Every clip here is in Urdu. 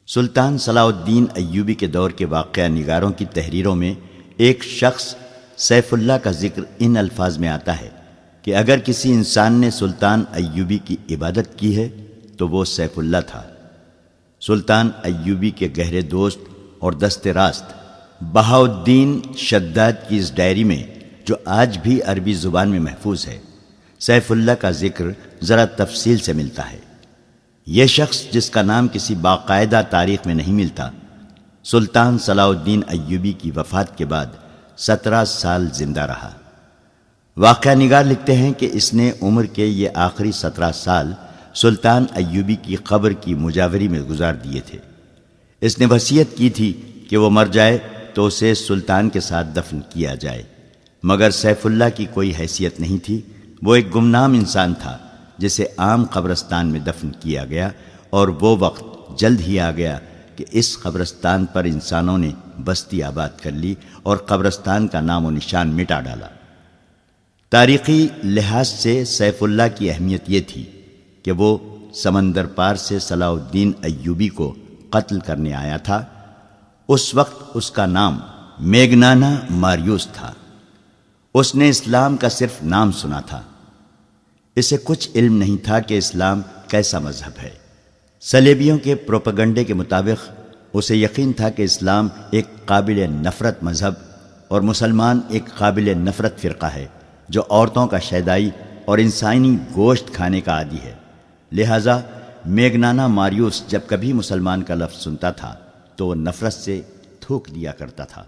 سلطان صلاح الدین ایوبی کے دور کے واقعہ نگاروں کی تحریروں میں ایک شخص سیف اللہ کا ذکر ان الفاظ میں آتا ہے کہ اگر کسی انسان نے سلطان ایوبی کی عبادت کی ہے تو وہ سیف اللہ تھا۔ سلطان ایوبی کے گہرے دوست اور دست راست بہاؤالدین شداد کی اس ڈائری میں، جو آج بھی عربی زبان میں محفوظ ہے، سیف اللہ کا ذکر ذرا تفصیل سے ملتا ہے۔ یہ شخص جس کا نام کسی باقاعدہ تاریخ میں نہیں ملتا، سلطان صلاح الدین ایوبی کی وفات کے بعد 17 سال زندہ رہا۔ واقعہ نگار لکھتے ہیں کہ اس نے عمر کے یہ آخری 17 سال سلطان ایوبی کی قبر کی مجاوری میں گزار دیے تھے۔ اس نے وصیت کی تھی کہ وہ مر جائے تو اسے سلطان کے ساتھ دفن کیا جائے، مگر سیف اللہ کی کوئی حیثیت نہیں تھی۔ وہ ایک گمنام انسان تھا جسے عام قبرستان میں دفن کیا گیا، اور وہ وقت جلد ہی آ گیا کہ اس قبرستان پر انسانوں نے بستی آباد کر لی اور قبرستان کا نام و نشان مٹا ڈالا۔ تاریخی لحاظ سے سیف اللہ کی اہمیت یہ تھی کہ وہ سمندر پار سے صلاح الدین ایوبی کو قتل کرنے آیا تھا۔ اس وقت اس کا نام میگنانا ماریوس تھا۔ اس نے اسلام کا صرف نام سنا تھا، اسے کچھ علم نہیں تھا کہ اسلام کیسا مذہب ہے۔ صلیبیوں کے پروپیگنڈے کے مطابق اسے یقین تھا کہ اسلام ایک قابل نفرت مذہب اور مسلمان ایک قابل نفرت فرقہ ہے جو عورتوں کا شیدائی اور انسانی گوشت کھانے کا عادی ہے۔ لہٰذا میگنانا ماریوس جب کبھی مسلمان کا لفظ سنتا تھا تو وہ نفرت سے تھوک دیا کرتا تھا۔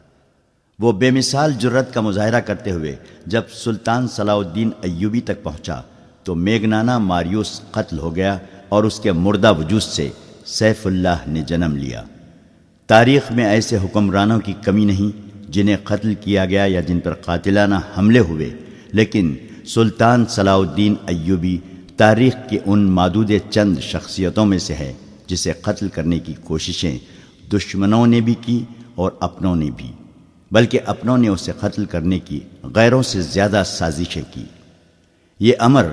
وہ بے مثال جرأت کا مظاہرہ کرتے ہوئے جب سلطان صلاح الدین ایوبی تک پہنچا تو میگنانا ماریوس قتل ہو گیا اور اس کے مردہ وجود سے سیف اللہ نے جنم لیا۔ تاریخ میں ایسے حکمرانوں کی کمی نہیں جنہیں قتل کیا گیا یا جن پر قاتلانہ حملے ہوئے، لیکن سلطان صلاح الدین ایوبی تاریخ کی ان معدود چند شخصیتوں میں سے ہے جسے قتل کرنے کی کوششیں دشمنوں نے بھی کی اور اپنوں نے بھی، بلکہ اپنوں نے اسے قتل کرنے کی غیروں سے زیادہ سازشیں کی۔ یہ امر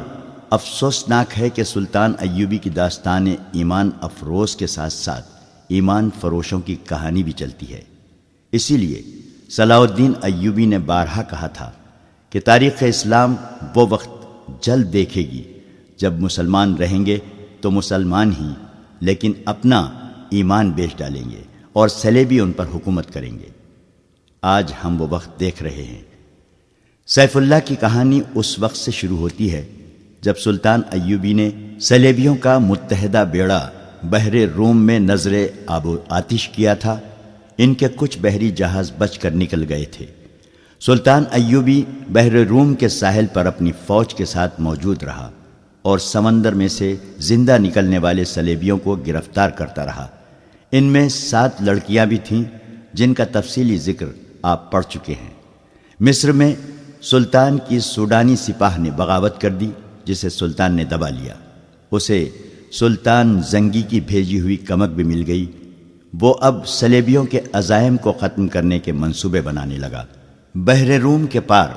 افسوسناک ہے کہ سلطان ایوبی کی داستان ایمان افروز کے ساتھ ساتھ ایمان فروشوں کی کہانی بھی چلتی ہے۔ اسی لیے صلاح الدین ایوبی نے بارہا کہا تھا کہ تاریخ اسلام وہ وقت جلد دیکھے گی جب مسلمان رہیں گے تو مسلمان ہی، لیکن اپنا ایمان بیچ ڈالیں گے اور صلیبی ان پر حکومت کریں گے۔ آج ہم وہ وقت دیکھ رہے ہیں۔ سیف اللہ کی کہانی اس وقت سے شروع ہوتی ہے جب سلطان ایوبی نے صلیبیوں کا متحدہ بیڑا بحر روم میں نظر آب و آتش کیا تھا۔ ان کے کچھ بحری جہاز بچ کر نکل گئے تھے۔ سلطان ایوبی بحر روم کے ساحل پر اپنی فوج کے ساتھ موجود رہا اور سمندر میں سے زندہ نکلنے والے صلیبیوں کو گرفتار کرتا رہا۔ ان میں 7 لڑکیاں بھی تھیں جن کا تفصیلی ذکر آپ پڑھ چکے ہیں۔ مصر میں سلطان کی سوڈانی سپاہ نے بغاوت کر دی جسے سلطان نے دبا لیا۔ اسے سلطان زنگی کی بھیجی ہوئی کمک بھی مل گئی۔ وہ اب صلیبیوں کے عزائم کو ختم کرنے کے منصوبے بنانے لگا۔ بحر روم کے پار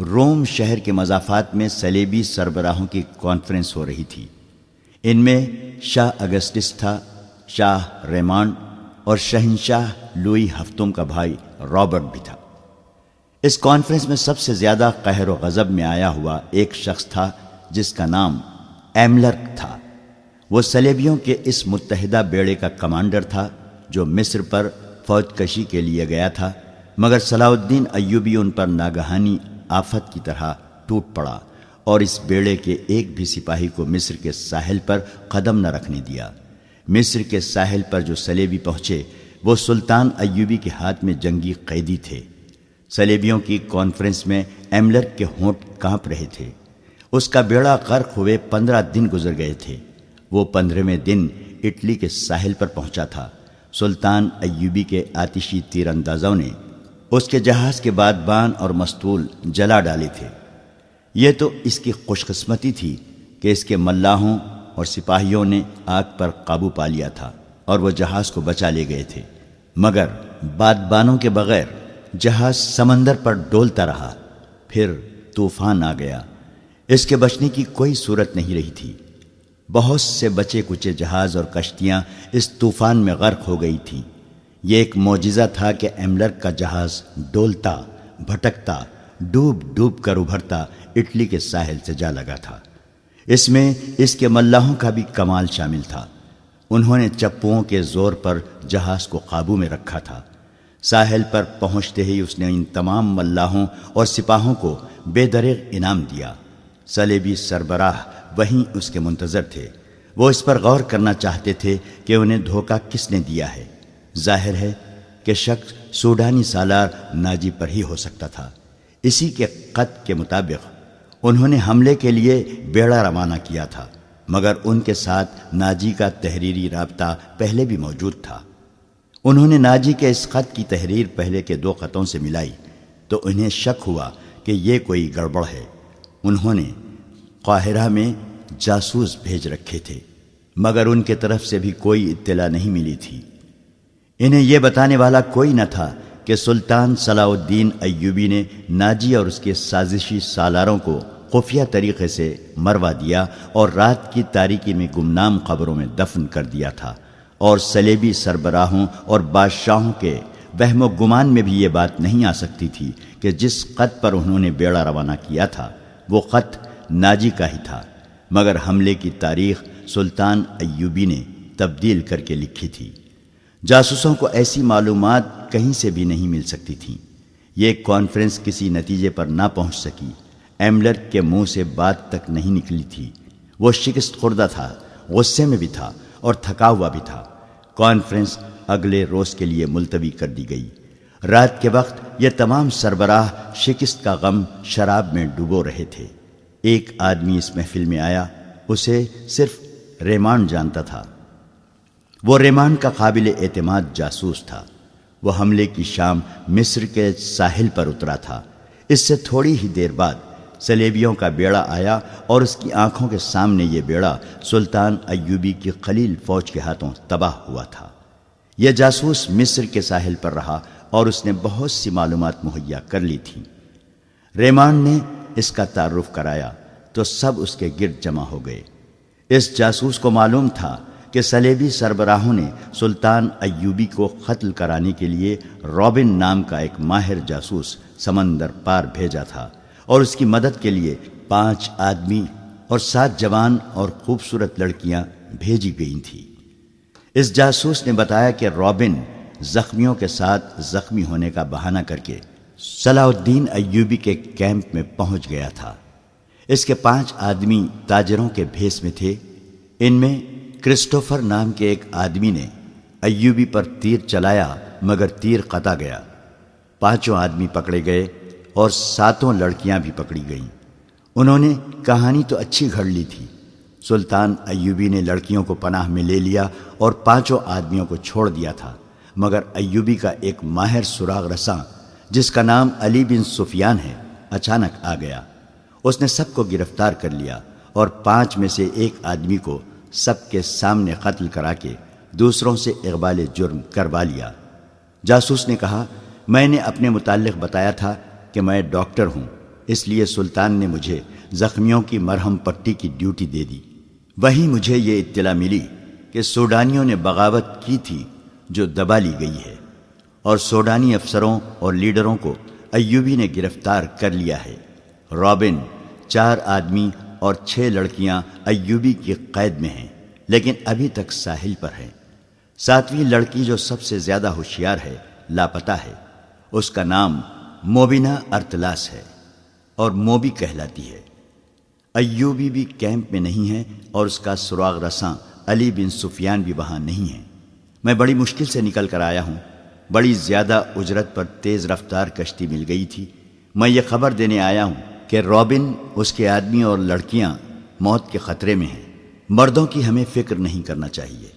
روم شہر کے مضافات میں صلیبی سربراہوں کی کانفرنس ہو رہی تھی۔ ان میں شاہ اگسٹس تھا، شاہ ریمانڈ اور شہنشاہ لوئی ہفتم کا بھائی رابرٹ بھی تھا۔ اس کانفرنس میں سب سے زیادہ قہر و غضب میں آیا ہوا ایک شخص تھا جس کا نام ایملرک تھا۔ وہ صلیبیوں کے اس متحدہ بیڑے کا کمانڈر تھا جو مصر پر فوج کشی کے لیے گیا تھا، مگر صلاح الدین ایوبی ان پر ناگہانی آفت کی طرح ٹوٹ پڑا اور اس بیڑے کے ایک بھی سپاہی کو مصر کے ساحل پر قدم نہ رکھنے دیا۔ مصر کے ساحل پر جو صلیبی پہنچے وہ سلطان ایوبی کے ہاتھ میں جنگی قیدی تھے۔ صلیبیوں کی کانفرنس میں ایملرک کے ہونٹ کانپ رہے تھے۔ اس کا بیڑا غرق ہوئے 15 دن گزر گئے تھے۔ وہ 15ویں دن اٹلی کے ساحل پر پہنچا تھا۔ سلطان ایوبی کے آتشی تیر اندازوں نے اس کے جہاز کے بادبان اور مستول جلا ڈالے تھے۔ یہ تو اس کی خوش قسمتی تھی کہ اس کے ملاحوں اور سپاہیوں نے آگ پر قابو پا لیا تھا اور وہ جہاز کو بچا لے گئے تھے، مگر بادبانوں کے بغیر جہاز سمندر پر ڈولتا رہا۔ پھر طوفان آ گیا، اس کے بچنے کی کوئی صورت نہیں رہی تھی۔ بہت سے بچے کچے جہاز اور کشتیاں اس طوفان میں غرق ہو گئی تھیں۔ یہ ایک معجزہ تھا کہ ایملرک کا جہاز ڈولتا، بھٹکتا، ڈوب ڈوب کر ابھرتا اٹلی کے ساحل سے جا لگا تھا۔ اس میں اس کے ملاحوں کا بھی کمال شامل تھا۔ انہوں نے چپوؤں کے زور پر جہاز کو قابو میں رکھا تھا۔ ساحل پر پہنچتے ہی اس نے ان تمام ملاحوں اور سپاہوں کو بے دریغ انعام دیا۔ صلیبی سربراہ وہیں اس کے منتظر تھے۔ وہ اس پر غور کرنا چاہتے تھے کہ انہیں دھوکہ کس نے دیا ہے۔ ظاہر ہے کہ شک سوڈانی سالار ناجی پر ہی ہو سکتا تھا۔ اسی کے خط کے مطابق انہوں نے حملے کے لیے بیڑا روانہ کیا تھا، مگر ان کے ساتھ ناجی کا تحریری رابطہ پہلے بھی موجود تھا۔ انہوں نے ناجی کے اس خط کی تحریر پہلے کے 2 خطوں سے ملائی تو انہیں شک ہوا کہ یہ کوئی گڑبڑ ہے۔ انہوں نے قاہرہ میں جاسوس بھیج رکھے تھے، مگر ان کے طرف سے بھی کوئی اطلاع نہیں ملی تھی۔ انہیں یہ بتانے والا کوئی نہ تھا کہ سلطان صلاح الدین ایوبی نے ناجی اور اس کے سازشی سالاروں کو خفیہ طریقے سے مروا دیا اور رات کی تاریکی میں گمنام قبروں میں دفن کر دیا تھا، اور صلیبی سربراہوں اور بادشاہوں کے وہم و گمان میں بھی یہ بات نہیں آ سکتی تھی کہ جس خط پر انہوں نے بیڑا روانہ کیا تھا وہ خط ناجی کا ہی تھا، مگر حملے کی تاریخ سلطان ایوبی نے تبدیل کر کے لکھی تھی۔ جاسوسوں کو ایسی معلومات کہیں سے بھی نہیں مل سکتی تھیں۔ یہ کانفرنس کسی نتیجے پر نہ پہنچ سکی۔ ایملرک کے منہ سے بات تک نہیں نکلی تھی۔ وہ شکست خوردہ تھا، غصے میں بھی تھا اور تھکا ہوا بھی تھا۔ کانفرنس اگلے روز کے لیے ملتوی کر دی گئی۔ رات کے وقت یہ تمام سربراہ شکست کا غم شراب میں ڈوبو رہے تھے۔ ایک آدمی اس محفل میں آیا، اسے صرف ریمانڈ جانتا تھا۔ وہ ریمانڈ کا قابل اعتماد جاسوس تھا۔ وہ حملے کی شام مصر کے ساحل پر اترا تھا۔ اس سے تھوڑی ہی دیر بعد صلیبیوں کا بیڑا آیا اور اس کی آنکھوں کے سامنے یہ بیڑا سلطان ایوبی کی قلیل فوج کے ہاتھوں تباہ ہوا تھا۔ یہ جاسوس مصر کے ساحل پر رہا اور اس نے بہت سی معلومات مہیا کر لی تھیں۔ ریمانڈ نے اس کا تعارف کرایا تو سب اس کے گرد جمع ہو گئے۔ اس جاسوس کو معلوم تھا کہ صلیبی سربراہوں نے سلطان ایوبی کو قتل کرانے کے لیے رابن نام کا ایک ماہر جاسوس سمندر پار بھیجا تھا، اور اس کی مدد کے لیے 5 آدمی اور 7 جوان اور خوبصورت لڑکیاں بھیجی گئی تھیں۔ اس جاسوس نے بتایا کہ رابن زخمیوں کے ساتھ زخمی ہونے کا بہانہ کر کے صلاح الدین ایوبی کے کیمپ میں پہنچ گیا تھا۔ اس کے 5 آدمی تاجروں کے بھیس میں تھے۔ ان میں کرسٹوفر نام کے ایک آدمی نے ایوبی پر تیر چلایا، مگر تیر قطع گیا۔ 5 آدمی پکڑے گئے اور 7 لڑکیاں بھی پکڑی گئیں۔ انہوں نے کہانی تو اچھی گھڑ لی تھی۔ سلطان ایوبی نے لڑکیوں کو پناہ میں لے لیا اور 5 آدمیوں کو چھوڑ دیا تھا، مگر ایوبی کا ایک ماہر سراغ رساں جس کا نام علی بن سفیان ہے اچانک آ گیا۔ اس نے سب کو گرفتار کر لیا اور 5 میں سے ایک آدمی کو سب کے سامنے قتل کرا کے دوسروں سے اقبال جرم کروا لیا۔ جاسوس نے کہا، میں نے اپنے متعلق بتایا تھا کہ میں ڈاکٹر ہوں، اس لیے سلطان نے مجھے زخمیوں کی مرہم پٹی کی ڈیوٹی دے دی۔ وہیں مجھے یہ اطلاع ملی کہ سوڈانیوں نے بغاوت کی تھی جو دبا لی گئی ہے، اور سوڈانی افسروں اور لیڈروں کو ایوبی نے گرفتار کر لیا ہے۔ رابن، 4 آدمی اور 6 لڑکیاں ایوبی کی قید میں ہیں، لیکن ابھی تک ساحل پر ہیں۔ 7ویں لڑکی جو سب سے زیادہ ہوشیار ہے لاپتہ ہے۔ اس کا نام موبینا ارتلاس ہے اور موبی کہلاتی ہے۔ ایوبی بھی کیمپ میں نہیں ہے اور اس کا سراغ رساں علی بن سفیان بھی وہاں نہیں ہے۔ میں بڑی مشکل سے نکل کر آیا ہوں۔ بڑی زیادہ اجرت پر تیز رفتار کشتی مل گئی تھی۔ میں یہ خبر دینے آیا ہوں کہ رابن، اس کے آدمی اور لڑکیاں موت کے خطرے میں ہیں۔ مردوں کی ہمیں فکر نہیں کرنا چاہیے،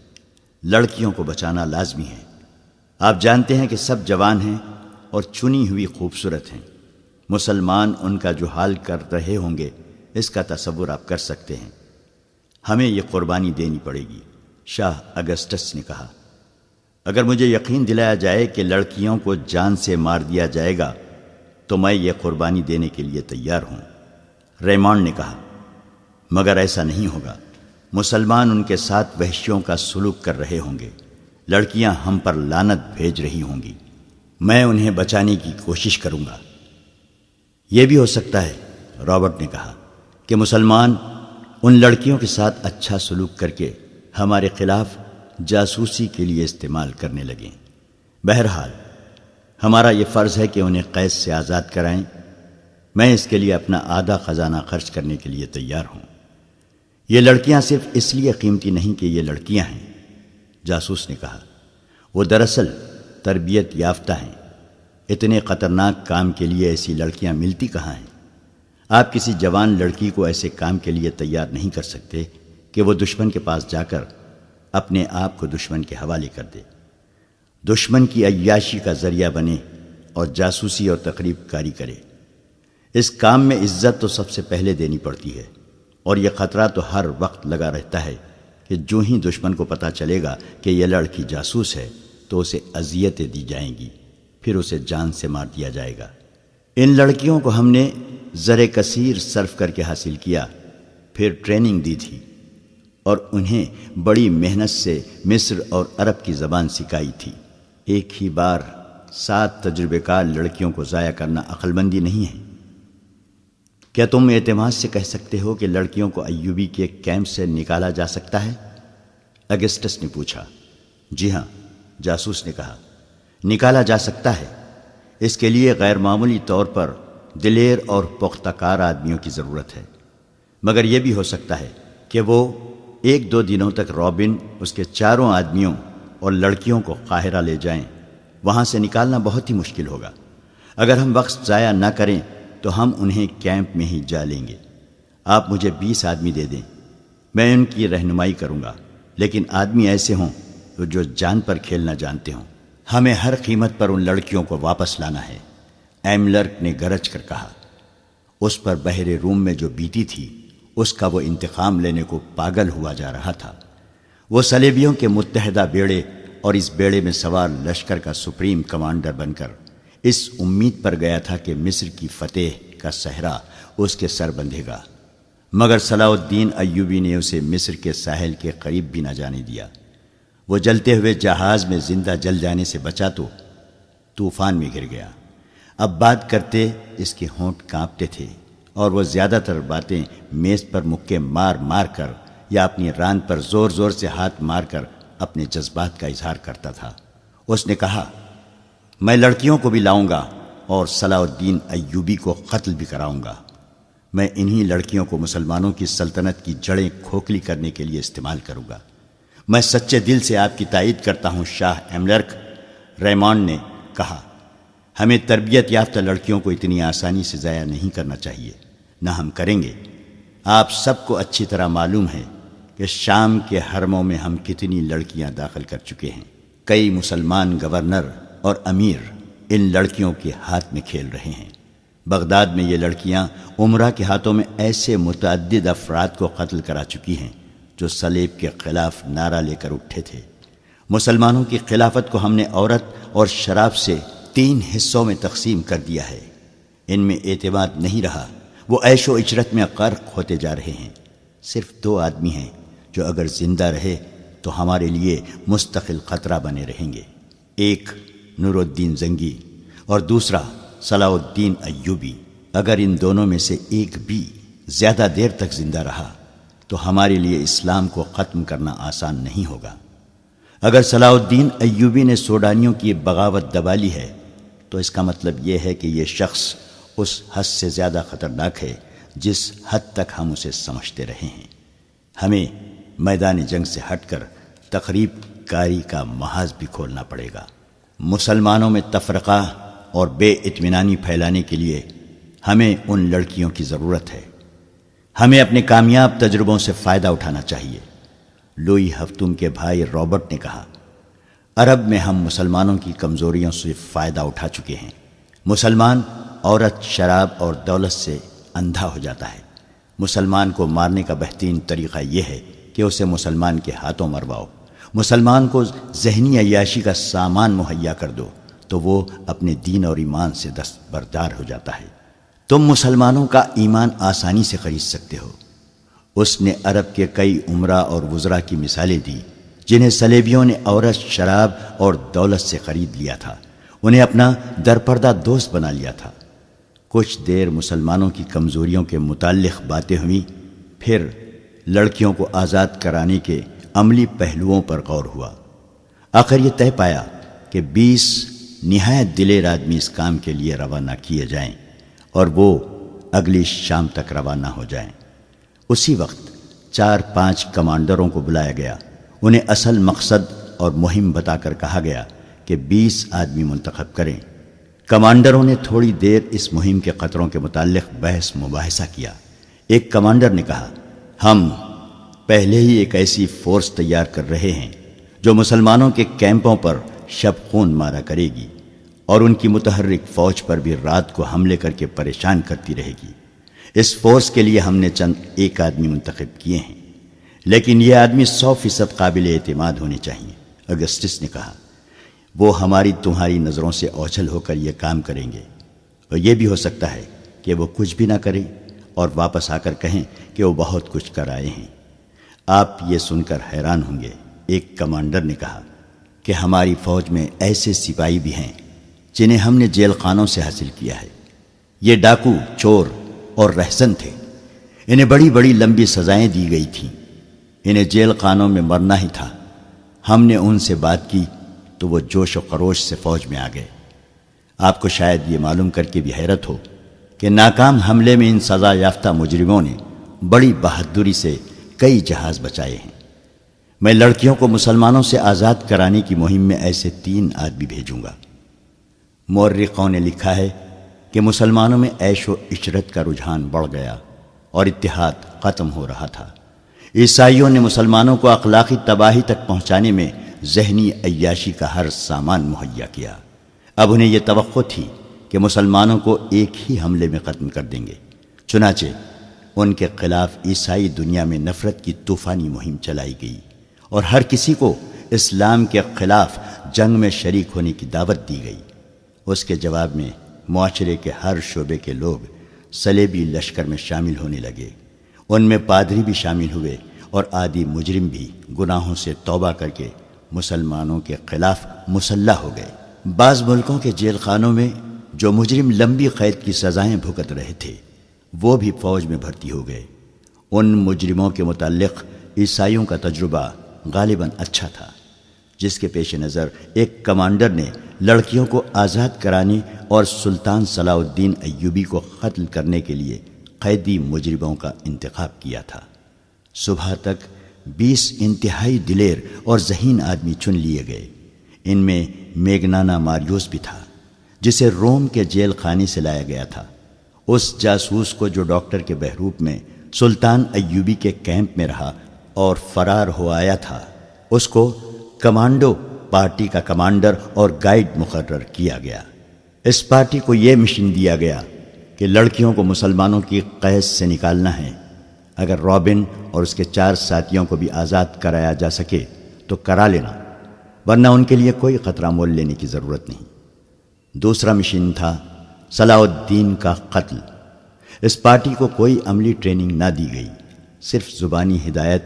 لڑکیوں کو بچانا لازمی ہے۔ آپ جانتے ہیں کہ سب جوان ہیں اور چنی ہوئی خوبصورت ہیں۔ مسلمان ان کا جو حال کر رہے ہوں گے اس کا تصور آپ کر سکتے ہیں۔ ہمیں یہ قربانی دینی پڑے گی، شاہ اگسٹس نے کہا۔ اگر مجھے یقین دلایا جائے کہ لڑکیوں کو جان سے مار دیا جائے گا تو میں یہ قربانی دینے کے لیے تیار ہوں، ریمانڈ نے کہا، مگر ایسا نہیں ہوگا۔ مسلمان ان کے ساتھ وحشیوں کا سلوک کر رہے ہوں گے، لڑکیاں ہم پر لعنت بھیج رہی ہوں گی، میں انہیں بچانے کی کوشش کروں گا۔ یہ بھی ہو سکتا ہے، رابرٹ نے کہا، کہ مسلمان ان لڑکیوں کے ساتھ اچھا سلوک کر کے ہمارے خلاف جاسوسی کے لیے استعمال کرنے لگیں۔ بہرحال ہمارا یہ فرض ہے کہ انہیں قید سے آزاد کرائیں۔ میں اس کے لیے اپنا آدھا خزانہ خرچ کرنے کے لیے تیار ہوں۔ یہ لڑکیاں صرف اس لیے قیمتی نہیں کہ یہ لڑکیاں ہیں، جاسوس نے کہا، وہ دراصل تربیت یافتہ ہیں۔ اتنے خطرناک کام کے لیے ایسی لڑکیاں ملتی کہاں ہیں؟ آپ کسی جوان لڑکی کو ایسے کام کے لیے تیار نہیں کر سکتے کہ وہ دشمن کے پاس جا کر اپنے آپ کو دشمن کے حوالے کر دے، دشمن کی عیاشی کا ذریعہ بنے اور جاسوسی اور تقریب کاری کرے۔ اس کام میں عزت تو سب سے پہلے دینی پڑتی ہے، اور یہ خطرہ تو ہر وقت لگا رہتا ہے کہ جو ہی دشمن کو پتہ چلے گا کہ یہ لڑکی جاسوس ہے تو اسے اذیتیں دی جائیں گی، پھر اسے جان سے مار دیا جائے گا۔ ان لڑکیوں کو ہم نے زر کثیر صرف کر کے حاصل کیا، پھر ٹریننگ دی تھی اور انہیں بڑی محنت سے مصر اور عرب کی زبان سکھائی تھی۔ ایک ہی بار 7 تجربے کار لڑکیوں کو ضائع کرنا عقل مندی نہیں ہے۔ کیا تم اعتماد سے کہہ سکتے ہو کہ لڑکیوں کو ایوبی کے کیمپ سے نکالا جا سکتا ہے؟ اگسٹس نے پوچھا۔ جی ہاں، جاسوس نے کہا، نکالا جا سکتا ہے۔ اس کے لیے غیر معمولی طور پر دلیر اور پختہ کار آدمیوں کی ضرورت ہے، مگر یہ بھی ہو سکتا ہے کہ وہ 1-2 دنوں تک رابن، اس کے 4 آدمیوں اور لڑکیوں کو قاہرہ لے جائیں۔ وہاں سے نکالنا بہت ہی مشکل ہوگا۔ اگر ہم وقت ضائع نہ کریں تو ہم انہیں کیمپ میں ہی جا لیں گے۔ آپ مجھے 20 آدمی دے دیں، میں ان کی رہنمائی کروں گا، لیکن آدمی ایسے ہوں جو جان پر کھیلنا جانتے ہوں۔ ہمیں ہر قیمت پر ان لڑکیوں کو واپس لانا ہے، ایملرک نے گرج کر کہا۔ اس پر بحر روم میں جو بیتی تھی، اس کا وہ انتقام لینے کو پاگل ہوا جا رہا تھا۔ وہ صلیبیوں کے متحدہ بیڑے اور اس بیڑے میں سوار لشکر کا سپریم کمانڈر بن کر اس امید پر گیا تھا کہ مصر کی فتح کا صحرا اس کے سر بندھے گا، مگر صلاح الدین ایوبی نے اسے مصر کے ساحل کے قریب بھی نہ جانے دیا۔ وہ جلتے ہوئے جہاز میں زندہ جل جانے سے بچا تو طوفان میں گر گیا۔ اب بات کرتے اس کے ہونٹ کانپتے تھے، اور وہ زیادہ تر باتیں میز پر مکے مار مار کر یا اپنی راند پر زور زور سے ہاتھ مار کر اپنے جذبات کا اظہار کرتا تھا۔ اس نے کہا، میں لڑکیوں کو بھی لاؤں گا اور صلاح الدین ایوبی کو قتل بھی کراؤں گا۔ میں انہی لڑکیوں کو مسلمانوں کی سلطنت کی جڑیں کھوکھلی کرنے کے لیے استعمال کروں گا۔ میں سچے دل سے آپ کی تائید کرتا ہوں شاہ ایملرک، ریمانڈ نے کہا۔ ہمیں تربیت یافتہ لڑکیوں کو اتنی آسانی سے ضائع نہیں کرنا چاہیے، نہ ہم کریں گے۔ آپ سب کو اچھی طرح معلوم ہے کہ شام کے حرموں میں ہم کتنی لڑکیاں داخل کر چکے ہیں۔ کئی مسلمان گورنر اور امیر ان لڑکیوں کے ہاتھ میں کھیل رہے ہیں۔ بغداد میں یہ لڑکیاں عمرہ کے ہاتھوں میں ایسے متعدد افراد کو قتل کرا چکی ہیں جو صلیب کے خلاف نعرہ لے کر اٹھے تھے۔ مسلمانوں کی خلافت کو ہم نے عورت اور شراب سے 3 حصوں میں تقسیم کر دیا ہے۔ ان میں اعتماد نہیں رہا، وہ عیش و عشرت میں غرق ہوتے جا رہے ہیں۔ صرف 2 آدمی ہیں جو اگر زندہ رہے تو ہمارے لیے مستقل خطرہ بنے رہیں گے، ایک نور الدین زنگی اور دوسرا صلاح الدین ایوبی۔ اگر ان دونوں میں سے ایک بھی زیادہ دیر تک زندہ رہا تو ہمارے لیے اسلام کو ختم کرنا آسان نہیں ہوگا۔ اگر صلاح الدین ایوبی نے سوڈانیوں کی بغاوت دبا لی ہے تو اس کا مطلب یہ ہے کہ یہ شخص اس حد سے زیادہ خطرناک ہے جس حد تک ہم اسے سمجھتے رہے ہیں۔ ہمیں میدان جنگ سے ہٹ کر تخریب کاری کا محاذ بھی کھولنا پڑے گا۔ مسلمانوں میں تفرقہ اور بے اطمینانی پھیلانے کے لیے ہمیں ان لڑکیوں کی ضرورت ہے۔ ہمیں اپنے کامیاب تجربوں سے فائدہ اٹھانا چاہیے۔ لوئی ہفتم کے بھائی رابرٹ نے کہا، عرب میں ہم مسلمانوں کی کمزوریوں سے فائدہ اٹھا چکے ہیں۔ مسلمان عورت، شراب اور دولت سے اندھا ہو جاتا ہے۔ مسلمان کو مارنے کا بہترین طریقہ یہ ہے کہ اسے مسلمان کے ہاتھوں مرواؤ۔ مسلمان کو ذہنی عیاشی کا سامان مہیا کر دو تو وہ اپنے دین اور ایمان سے دستبردار ہو جاتا ہے۔ تم مسلمانوں کا ایمان آسانی سے خرید سکتے ہو، اس نے عرب کے کئی امراء اور وزراء کی مثالیں دی جنہیں صلیبیوں نے عورت، شراب اور دولت سے خرید لیا تھا، انہیں اپنا درپردہ دوست بنا لیا تھا۔ کچھ دیر مسلمانوں کی کمزوریوں کے متعلق باتیں ہوئیں، پھر لڑکیوں کو آزاد کرانے کے عملی پہلوؤں پر غور ہوا۔ آخر یہ طے پایا کہ 20 نہایت دلیر آدمی اس کام کے لیے روانہ کیے جائیں اور وہ اگلی شام تک روانہ ہو جائیں۔ اسی وقت 4-5 کمانڈروں کو بلایا گیا، انہیں اصل مقصد اور مہم بتا کر کہا گیا کہ 20 آدمی منتخب کریں۔ کمانڈروں نے تھوڑی دیر اس مہم کے خطروں کے متعلق بحث مباحثہ کیا۔ ایک کمانڈر نے کہا، ہم پہلے ہی ایک ایسی فورس تیار کر رہے ہیں جو مسلمانوں کے کیمپوں پر شب خون مارا کرے گی اور ان کی متحرک فوج پر بھی رات کو حملے کر کے پریشان کرتی رہے گی۔ اس فورس کے لیے ہم نے چند ایک آدمی منتخب کیے ہیں، لیکن یہ آدمی 100% قابل اعتماد ہونے چاہیے۔ اگسٹس نے کہا، وہ ہماری تمہاری نظروں سے اوجھل ہو کر یہ کام کریں گے، اور یہ بھی ہو سکتا ہے کہ وہ کچھ بھی نہ کریں اور واپس آ کر کہیں کہ وہ بہت کچھ کر آئے ہیں۔ آپ یہ سن کر حیران ہوں گے، ایک کمانڈر نے کہا کہ ہماری فوج میں ایسے سپاہی بھی ہیں جنہیں ہم نے جیل خانوں سے حاصل کیا ہے۔ یہ ڈاکو، چور اور رہزن تھے، انہیں بڑی بڑی لمبی سزائیں دی گئی تھیں، انہیں جیل خانوں میں مرنا ہی تھا۔ ہم نے ان سے بات کی تو وہ جوش و خروش سے فوج میں آ گئے۔ آپ کو شاید یہ معلوم کر کے بھی حیرت ہو کہ ناکام حملے میں ان سزا یافتہ مجرموں نے بڑی بہادری سے کئی جہاز بچائے ہیں۔ میں لڑکیوں کو مسلمانوں سے آزاد کرانے کی مہم میں ایسے 3 آدمی بھیجوں گا۔ مورخوں نے لکھا ہے کہ مسلمانوں میں عیش و عشرت کا رجحان بڑھ گیا اور اتحاد ختم ہو رہا تھا۔ عیسائیوں نے مسلمانوں کو اخلاقی تباہی تک پہنچانے میں ذہنی عیاشی کا ہر سامان مہیا کیا۔ اب انہیں یہ توقع تھی کہ مسلمانوں کو ایک ہی حملے میں ختم کر دیں گے، چنانچہ ان کے خلاف عیسائی دنیا میں نفرت کی طوفانی مہم چلائی گئی اور ہر کسی کو اسلام کے خلاف جنگ میں شریک ہونے کی دعوت دی گئی۔ اس کے جواب میں معاشرے کے ہر شعبے کے لوگ صلیبی لشکر میں شامل ہونے لگے۔ ان میں پادری بھی شامل ہوئے اور عادی مجرم بھی گناہوں سے توبہ کر کے مسلمانوں کے خلاف مسلح ہو گئے۔ بعض ملکوں کے جیل خانوں میں جو مجرم لمبی قید کی سزائیں بھگت رہے تھے وہ بھی فوج میں بھرتی ہو گئے۔ ان مجرموں کے متعلق عیسائیوں کا تجربہ غالباً اچھا تھا، جس کے پیش نظر ایک کمانڈر نے لڑکیوں کو آزاد کرانے اور سلطان صلاح الدین ایوبی کو قتل کرنے کے لیے قیدی مجرموں کا انتخاب کیا تھا۔ صبح تک 20 انتہائی دلیر اور ذہین آدمی چن لیے گئے۔ ان میں میگنانا ماریوس بھی تھا، جسے روم کے جیل خانے سے لایا گیا تھا۔ اس جاسوس کو جو ڈاکٹر کے بہروپ میں سلطان ایوبی کے کیمپ میں رہا اور فرار ہو آیا تھا، اس کو کمانڈو پارٹی کا کمانڈر اور گائیڈ مقرر کیا گیا۔ اس پارٹی کو یہ مشن دیا گیا کہ لڑکیوں کو مسلمانوں کی قید سے نکالنا ہے۔ اگر رابن اور اس کے 4 ساتھیوں کو بھی آزاد کرایا جا سکے تو کرا لینا، ورنہ ان کے لیے کوئی خطرہ مول لینے کی ضرورت نہیں۔ دوسرا مشن تھا صلاح الدین کا قتل۔ اس پارٹی کو کوئی عملی ٹریننگ نہ دی گئی، صرف زبانی ہدایت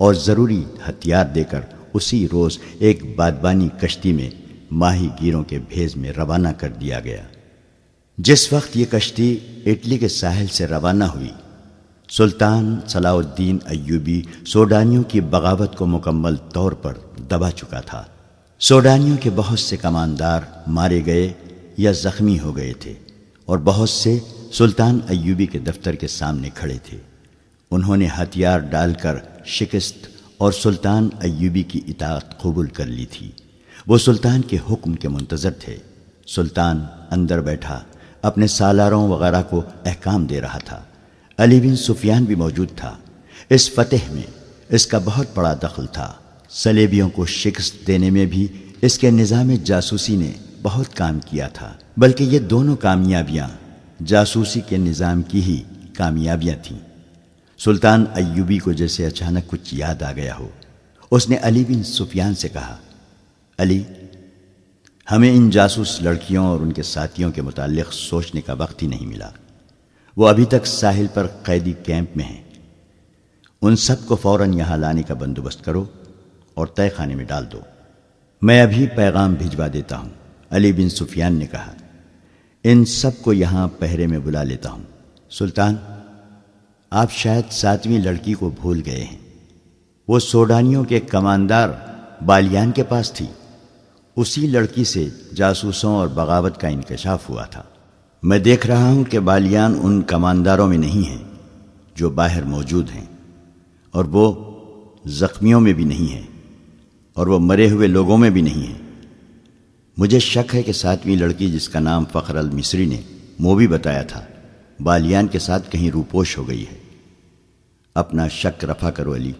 اور ضروری ہتھیار دے کر اسی روز ایک بادبانی کشتی میں ماہی گیروں کے بھیس میں روانہ کر دیا گیا۔ جس وقت یہ کشتی اٹلی کے ساحل سے روانہ ہوئی، سلطان صلاح الدین ایوبی سوڈانیوں کی بغاوت کو مکمل طور پر دبا چکا تھا۔ سوڈانیوں کے بہت سے کماندار مارے گئے یا زخمی ہو گئے تھے اور بہت سے سلطان ایوبی کے دفتر کے سامنے کھڑے تھے۔ انہوں نے ہتھیار ڈال کر شکست اور سلطان ایوبی کی اطاعت قبول کر لی تھی۔ وہ سلطان کے حکم کے منتظر تھے۔ سلطان اندر بیٹھا اپنے سالاروں وغیرہ کو احکام دے رہا تھا۔ علی بن سفیان بھی موجود تھا۔ اس فتح میں اس کا بہت بڑا دخل تھا۔ صلیبیوں کو شکست دینے میں بھی اس کے نظام جاسوسی نے بہت کام کیا تھا، بلکہ یہ دونوں کامیابیاں جاسوسی کے نظام کی ہی کامیابیاں تھیں۔ سلطان ایوبی کو جیسے اچانک کچھ یاد آ گیا ہو، اس نے علی بن سفیان سے کہا، علی، ہمیں ان جاسوس لڑکیوں اور ان کے ساتھیوں کے متعلق سوچنے کا وقت ہی نہیں ملا۔ وہ ابھی تک ساحل پر قیدی کیمپ میں ہیں۔ ان سب کو فوراً یہاں لانے کا بندوبست کرو اور طے خانے میں ڈال دو۔ میں ابھی پیغام بھجوا دیتا ہوں، علی بن سفیان نے کہا۔ ان سب کو یہاں پہرے میں بلا لیتا ہوں۔ سلطان، آپ شاید 7ویں لڑکی کو بھول گئے ہیں، وہ سوڈانیوں کے کماندار بالیان کے پاس تھی۔ اسی لڑکی سے جاسوسوں اور بغاوت کا انکشاف ہوا تھا۔ میں دیکھ رہا ہوں کہ بالیان ان کمانداروں میں نہیں ہیں جو باہر موجود ہیں، اور وہ زخمیوں میں بھی نہیں ہیں، اور وہ مرے ہوئے لوگوں میں بھی نہیں ہیں۔ مجھے شک ہے کہ 7ویں لڑکی، جس کا نام فخر المصری نے موبی بتایا تھا، بالیان کے ساتھ کہیں روپوش ہو گئی ہے۔ اپنا شک رفع کرو علی،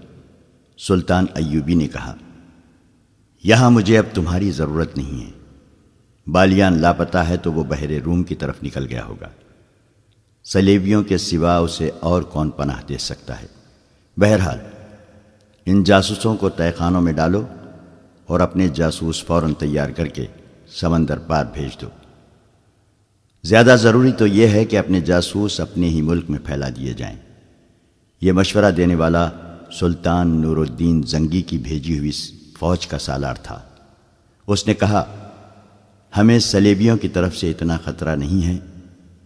سلطان ایوبی نے کہا۔ یہاں مجھے اب تمہاری ضرورت نہیں ہے۔ بالیان لاپتہ ہے تو وہ بحر روم کی طرف نکل گیا ہوگا۔ صلیبیوں کے سوا اسے اور کون پناہ دے سکتا ہے؟ بہرحال ان جاسوسوں کو تہہ خانوں میں ڈالو اور اپنے جاسوس فوراً تیار کر کے سمندر پار بھیج دو۔ زیادہ ضروری تو یہ ہے کہ اپنے جاسوس اپنے ہی ملک میں پھیلا دیے جائیں۔ یہ مشورہ دینے والا سلطان نور الدین زنگی کی بھیجی ہوئی فوج کا سالار تھا۔ اس نے کہا، ہمیں صلیبیوں کی طرف سے اتنا خطرہ نہیں ہے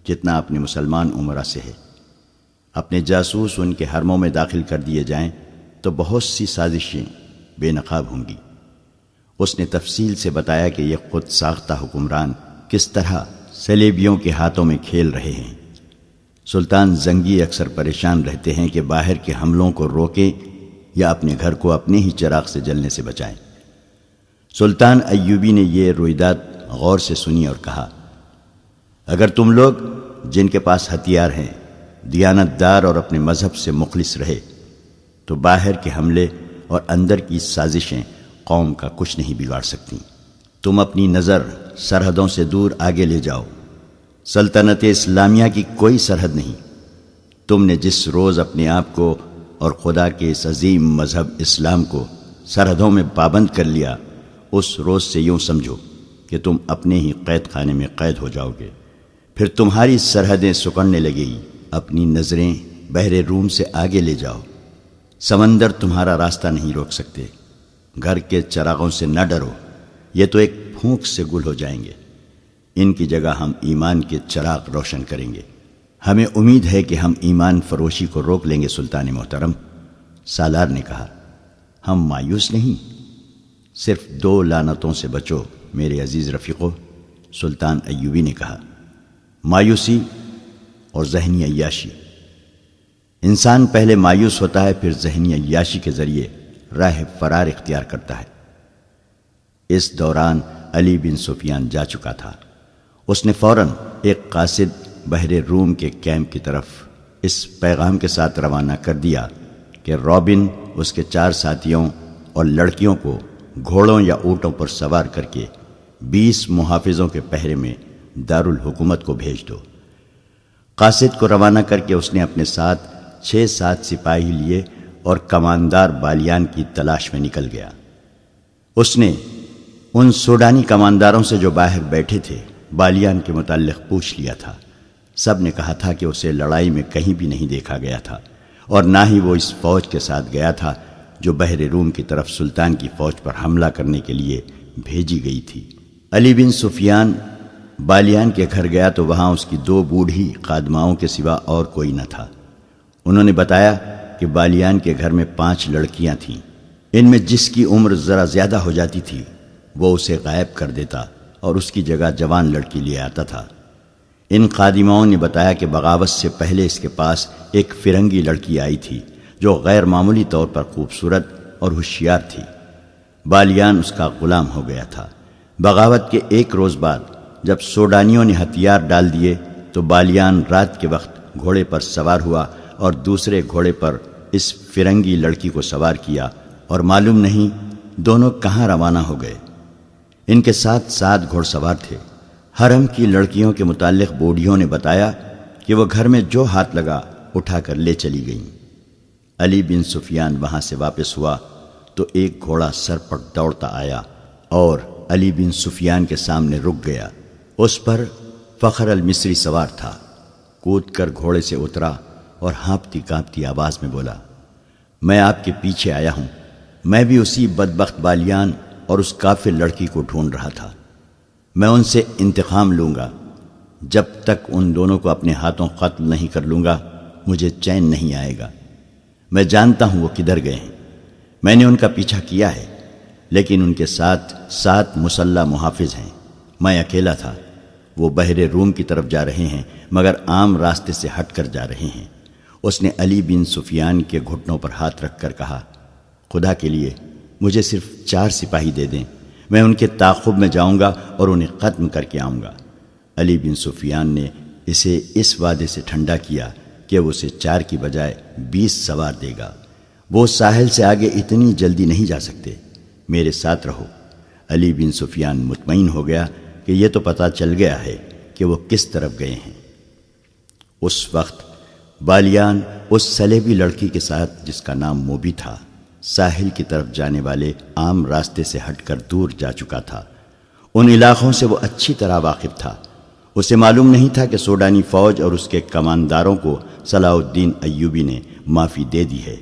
جتنا اپنے مسلمان امراء سے ہے۔ اپنے جاسوس ان کے حرموں میں داخل کر دیے جائیں تو بہت سی سازشیں بے نقاب ہوں گی۔ اس نے تفصیل سے بتایا کہ یہ خود ساختہ حکمران کس طرح صلیبیوں کے ہاتھوں میں کھیل رہے ہیں۔ سلطان زنگی اکثر پریشان رہتے ہیں کہ باہر کے حملوں کو روکیں یا اپنے گھر کو اپنے ہی چراغ سے جلنے سے بچائیں۔ سلطان ایوبی نے یہ رویداد غور سے سنی اور کہا، اگر تم لوگ جن کے پاس ہتھیار ہیں دیانت دار اور اپنے مذہب سے مخلص رہے تو باہر کے حملے اور اندر کی سازشیں قوم کا کچھ نہیں بگاڑ سکتی۔ تم اپنی نظر سرحدوں سے دور آگے لے جاؤ۔ سلطنت اسلامیہ کی کوئی سرحد نہیں۔ تم نے جس روز اپنے آپ کو اور خدا کے اس عظیم مذہب اسلام کو سرحدوں میں پابند کر لیا، اس روز سے یوں سمجھو کہ تم اپنے ہی قید خانے میں قید ہو جاؤ گے۔ پھر تمہاری سرحدیں سکڑنے لگے گی۔ اپنی نظریں بحر روم سے آگے لے جاؤ۔ سمندر تمہارا راستہ نہیں روک سکتے۔ گھر کے چراغوں سے نہ ڈرو، یہ تو ایک پھونک سے گل ہو جائیں گے۔ ان کی جگہ ہم ایمان کے چراغ روشن کریں گے۔ ہمیں امید ہے کہ ہم ایمان فروشی کو روک لیں گے سلطان محترم۔ سالار نے کہا، ہم مایوس نہیں، صرف 2 لعنتوں سے بچو میرے عزیز رفیقو۔ سلطان ایوبی نے کہا، مایوسی اور ذہنی عیاشی۔ انسان پہلے مایوس ہوتا ہے، پھر ذہنی عیاشی کے ذریعے راہ فرار اختیار کرتا ہے۔ اس دوران علی بن سفیان جا چکا تھا۔ اس نے فوراً ایک قاصد بحر روم کے کیمپ کی طرف اس پیغام کے ساتھ روانہ کر دیا کہ رابن اس کے 4 ساتھیوں اور لڑکیوں کو گھوڑوں یا اونٹوں پر سوار کر کے 20 محافظوں کے پہرے میں دارالحکومت کو بھیج دو۔ قاصد کو روانہ کر کے اس نے اپنے ساتھ 6-7 سپاہی لیے اور کماندار بالیان کی تلاش میں نکل گیا۔ اس نے ان سوڈانی کمانداروں سے جو باہر بیٹھے تھے بالیان کے متعلق پوچھ لیا تھا۔ سب نے کہا تھا کہ اسے لڑائی میں کہیں بھی نہیں دیکھا گیا تھا، اور نہ ہی وہ اس فوج کے ساتھ گیا تھا جو بحر روم کی طرف سلطان کی فوج پر حملہ کرنے کے لیے بھیجی گئی تھی۔ علی بن سفیان بالیان کے گھر گیا تو وہاں اس کی 2 بوڑھی خادماؤں کے سوا اور کوئی نہ تھا۔ انہوں نے بتایا کہ بالیان کے گھر میں 5 لڑکیاں تھیں۔ ان میں جس کی عمر ذرا زیادہ ہو جاتی تھی وہ اسے غائب کر دیتا اور اس کی جگہ جوان لڑکی لے آتا تھا۔ ان خادماؤں نے بتایا کہ بغاوت سے پہلے اس کے پاس ایک فرنگی لڑکی آئی تھی جو غیر معمولی طور پر خوبصورت اور ہوشیار تھی۔ بالیان اس کا غلام ہو گیا تھا۔ بغاوت کے 1 روز بعد جب سوڈانیوں نے ہتھیار ڈال دیے تو بالیان رات کے وقت گھوڑے پر سوار ہوا اور دوسرے گھوڑے پر اس فرنگی لڑکی کو سوار کیا، اور معلوم نہیں دونوں کہاں روانہ ہو گئے۔ ان کے ساتھ 7 گھوڑ سوار تھے۔ حرم کی لڑکیوں کے متعلق بوڑھیوں نے بتایا کہ وہ گھر میں جو ہاتھ لگا اٹھا کر لے چلی گئیں۔ علی بن سفیان وہاں سے واپس ہوا تو ایک گھوڑا سر پر دوڑتا آیا اور علی بن سفیان کے سامنے رک گیا۔ اس پر فخر المصری سوار تھا۔ کود کر گھوڑے سے اترا اور ہانپتی کانپتی آواز میں بولا، میں آپ کے پیچھے آیا ہوں۔ میں بھی اسی بدبخت بالیان اور اس کافر لڑکی کو ڈھونڈ رہا تھا۔ میں ان سے انتقام لوں گا۔ جب تک ان دونوں کو اپنے ہاتھوں قتل نہیں کر لوں گا مجھے چین نہیں آئے گا۔ میں جانتا ہوں وہ کدھر گئے ہیں۔ میں نے ان کا پیچھا کیا ہے، لیکن ان کے ساتھ 7 مسلح محافظ ہیں۔ میں اکیلا تھا۔ وہ بحر روم کی طرف جا رہے ہیں، مگر عام راستے سے ہٹ کر جا رہے ہیں۔ اس نے علی بن سفیان کے گھٹنوں پر ہاتھ رکھ کر کہا، خدا کے لیے مجھے صرف 4 سپاہی دے دیں، میں ان کے تعاقب میں جاؤں گا اور انہیں ختم کر کے آؤں گا۔ علی بن سفیان نے اسے اس وعدے سے ٹھنڈا کیا کہ وہ اسے 4 کی بجائے 20 سوار دے گا۔ وہ ساحل سے آگے اتنی جلدی نہیں جا سکتے، میرے ساتھ رہو۔ علی بن سفیان مطمئن ہو گیا کہ یہ تو پتہ چل گیا ہے کہ وہ کس طرف گئے ہیں۔ اس وقت بالیان اس سلیبی لڑکی کے ساتھ، جس کا نام موبی تھا، ساحل کی طرف جانے والے عام راستے سے ہٹ کر دور جا چکا تھا۔ ان علاقوں سے وہ اچھی طرح واقف تھا۔ اسے معلوم نہیں تھا کہ سوڈانی فوج اور اس کے کمانداروں کو صلاح الدین ایوبی نے معافی دے دی ہے۔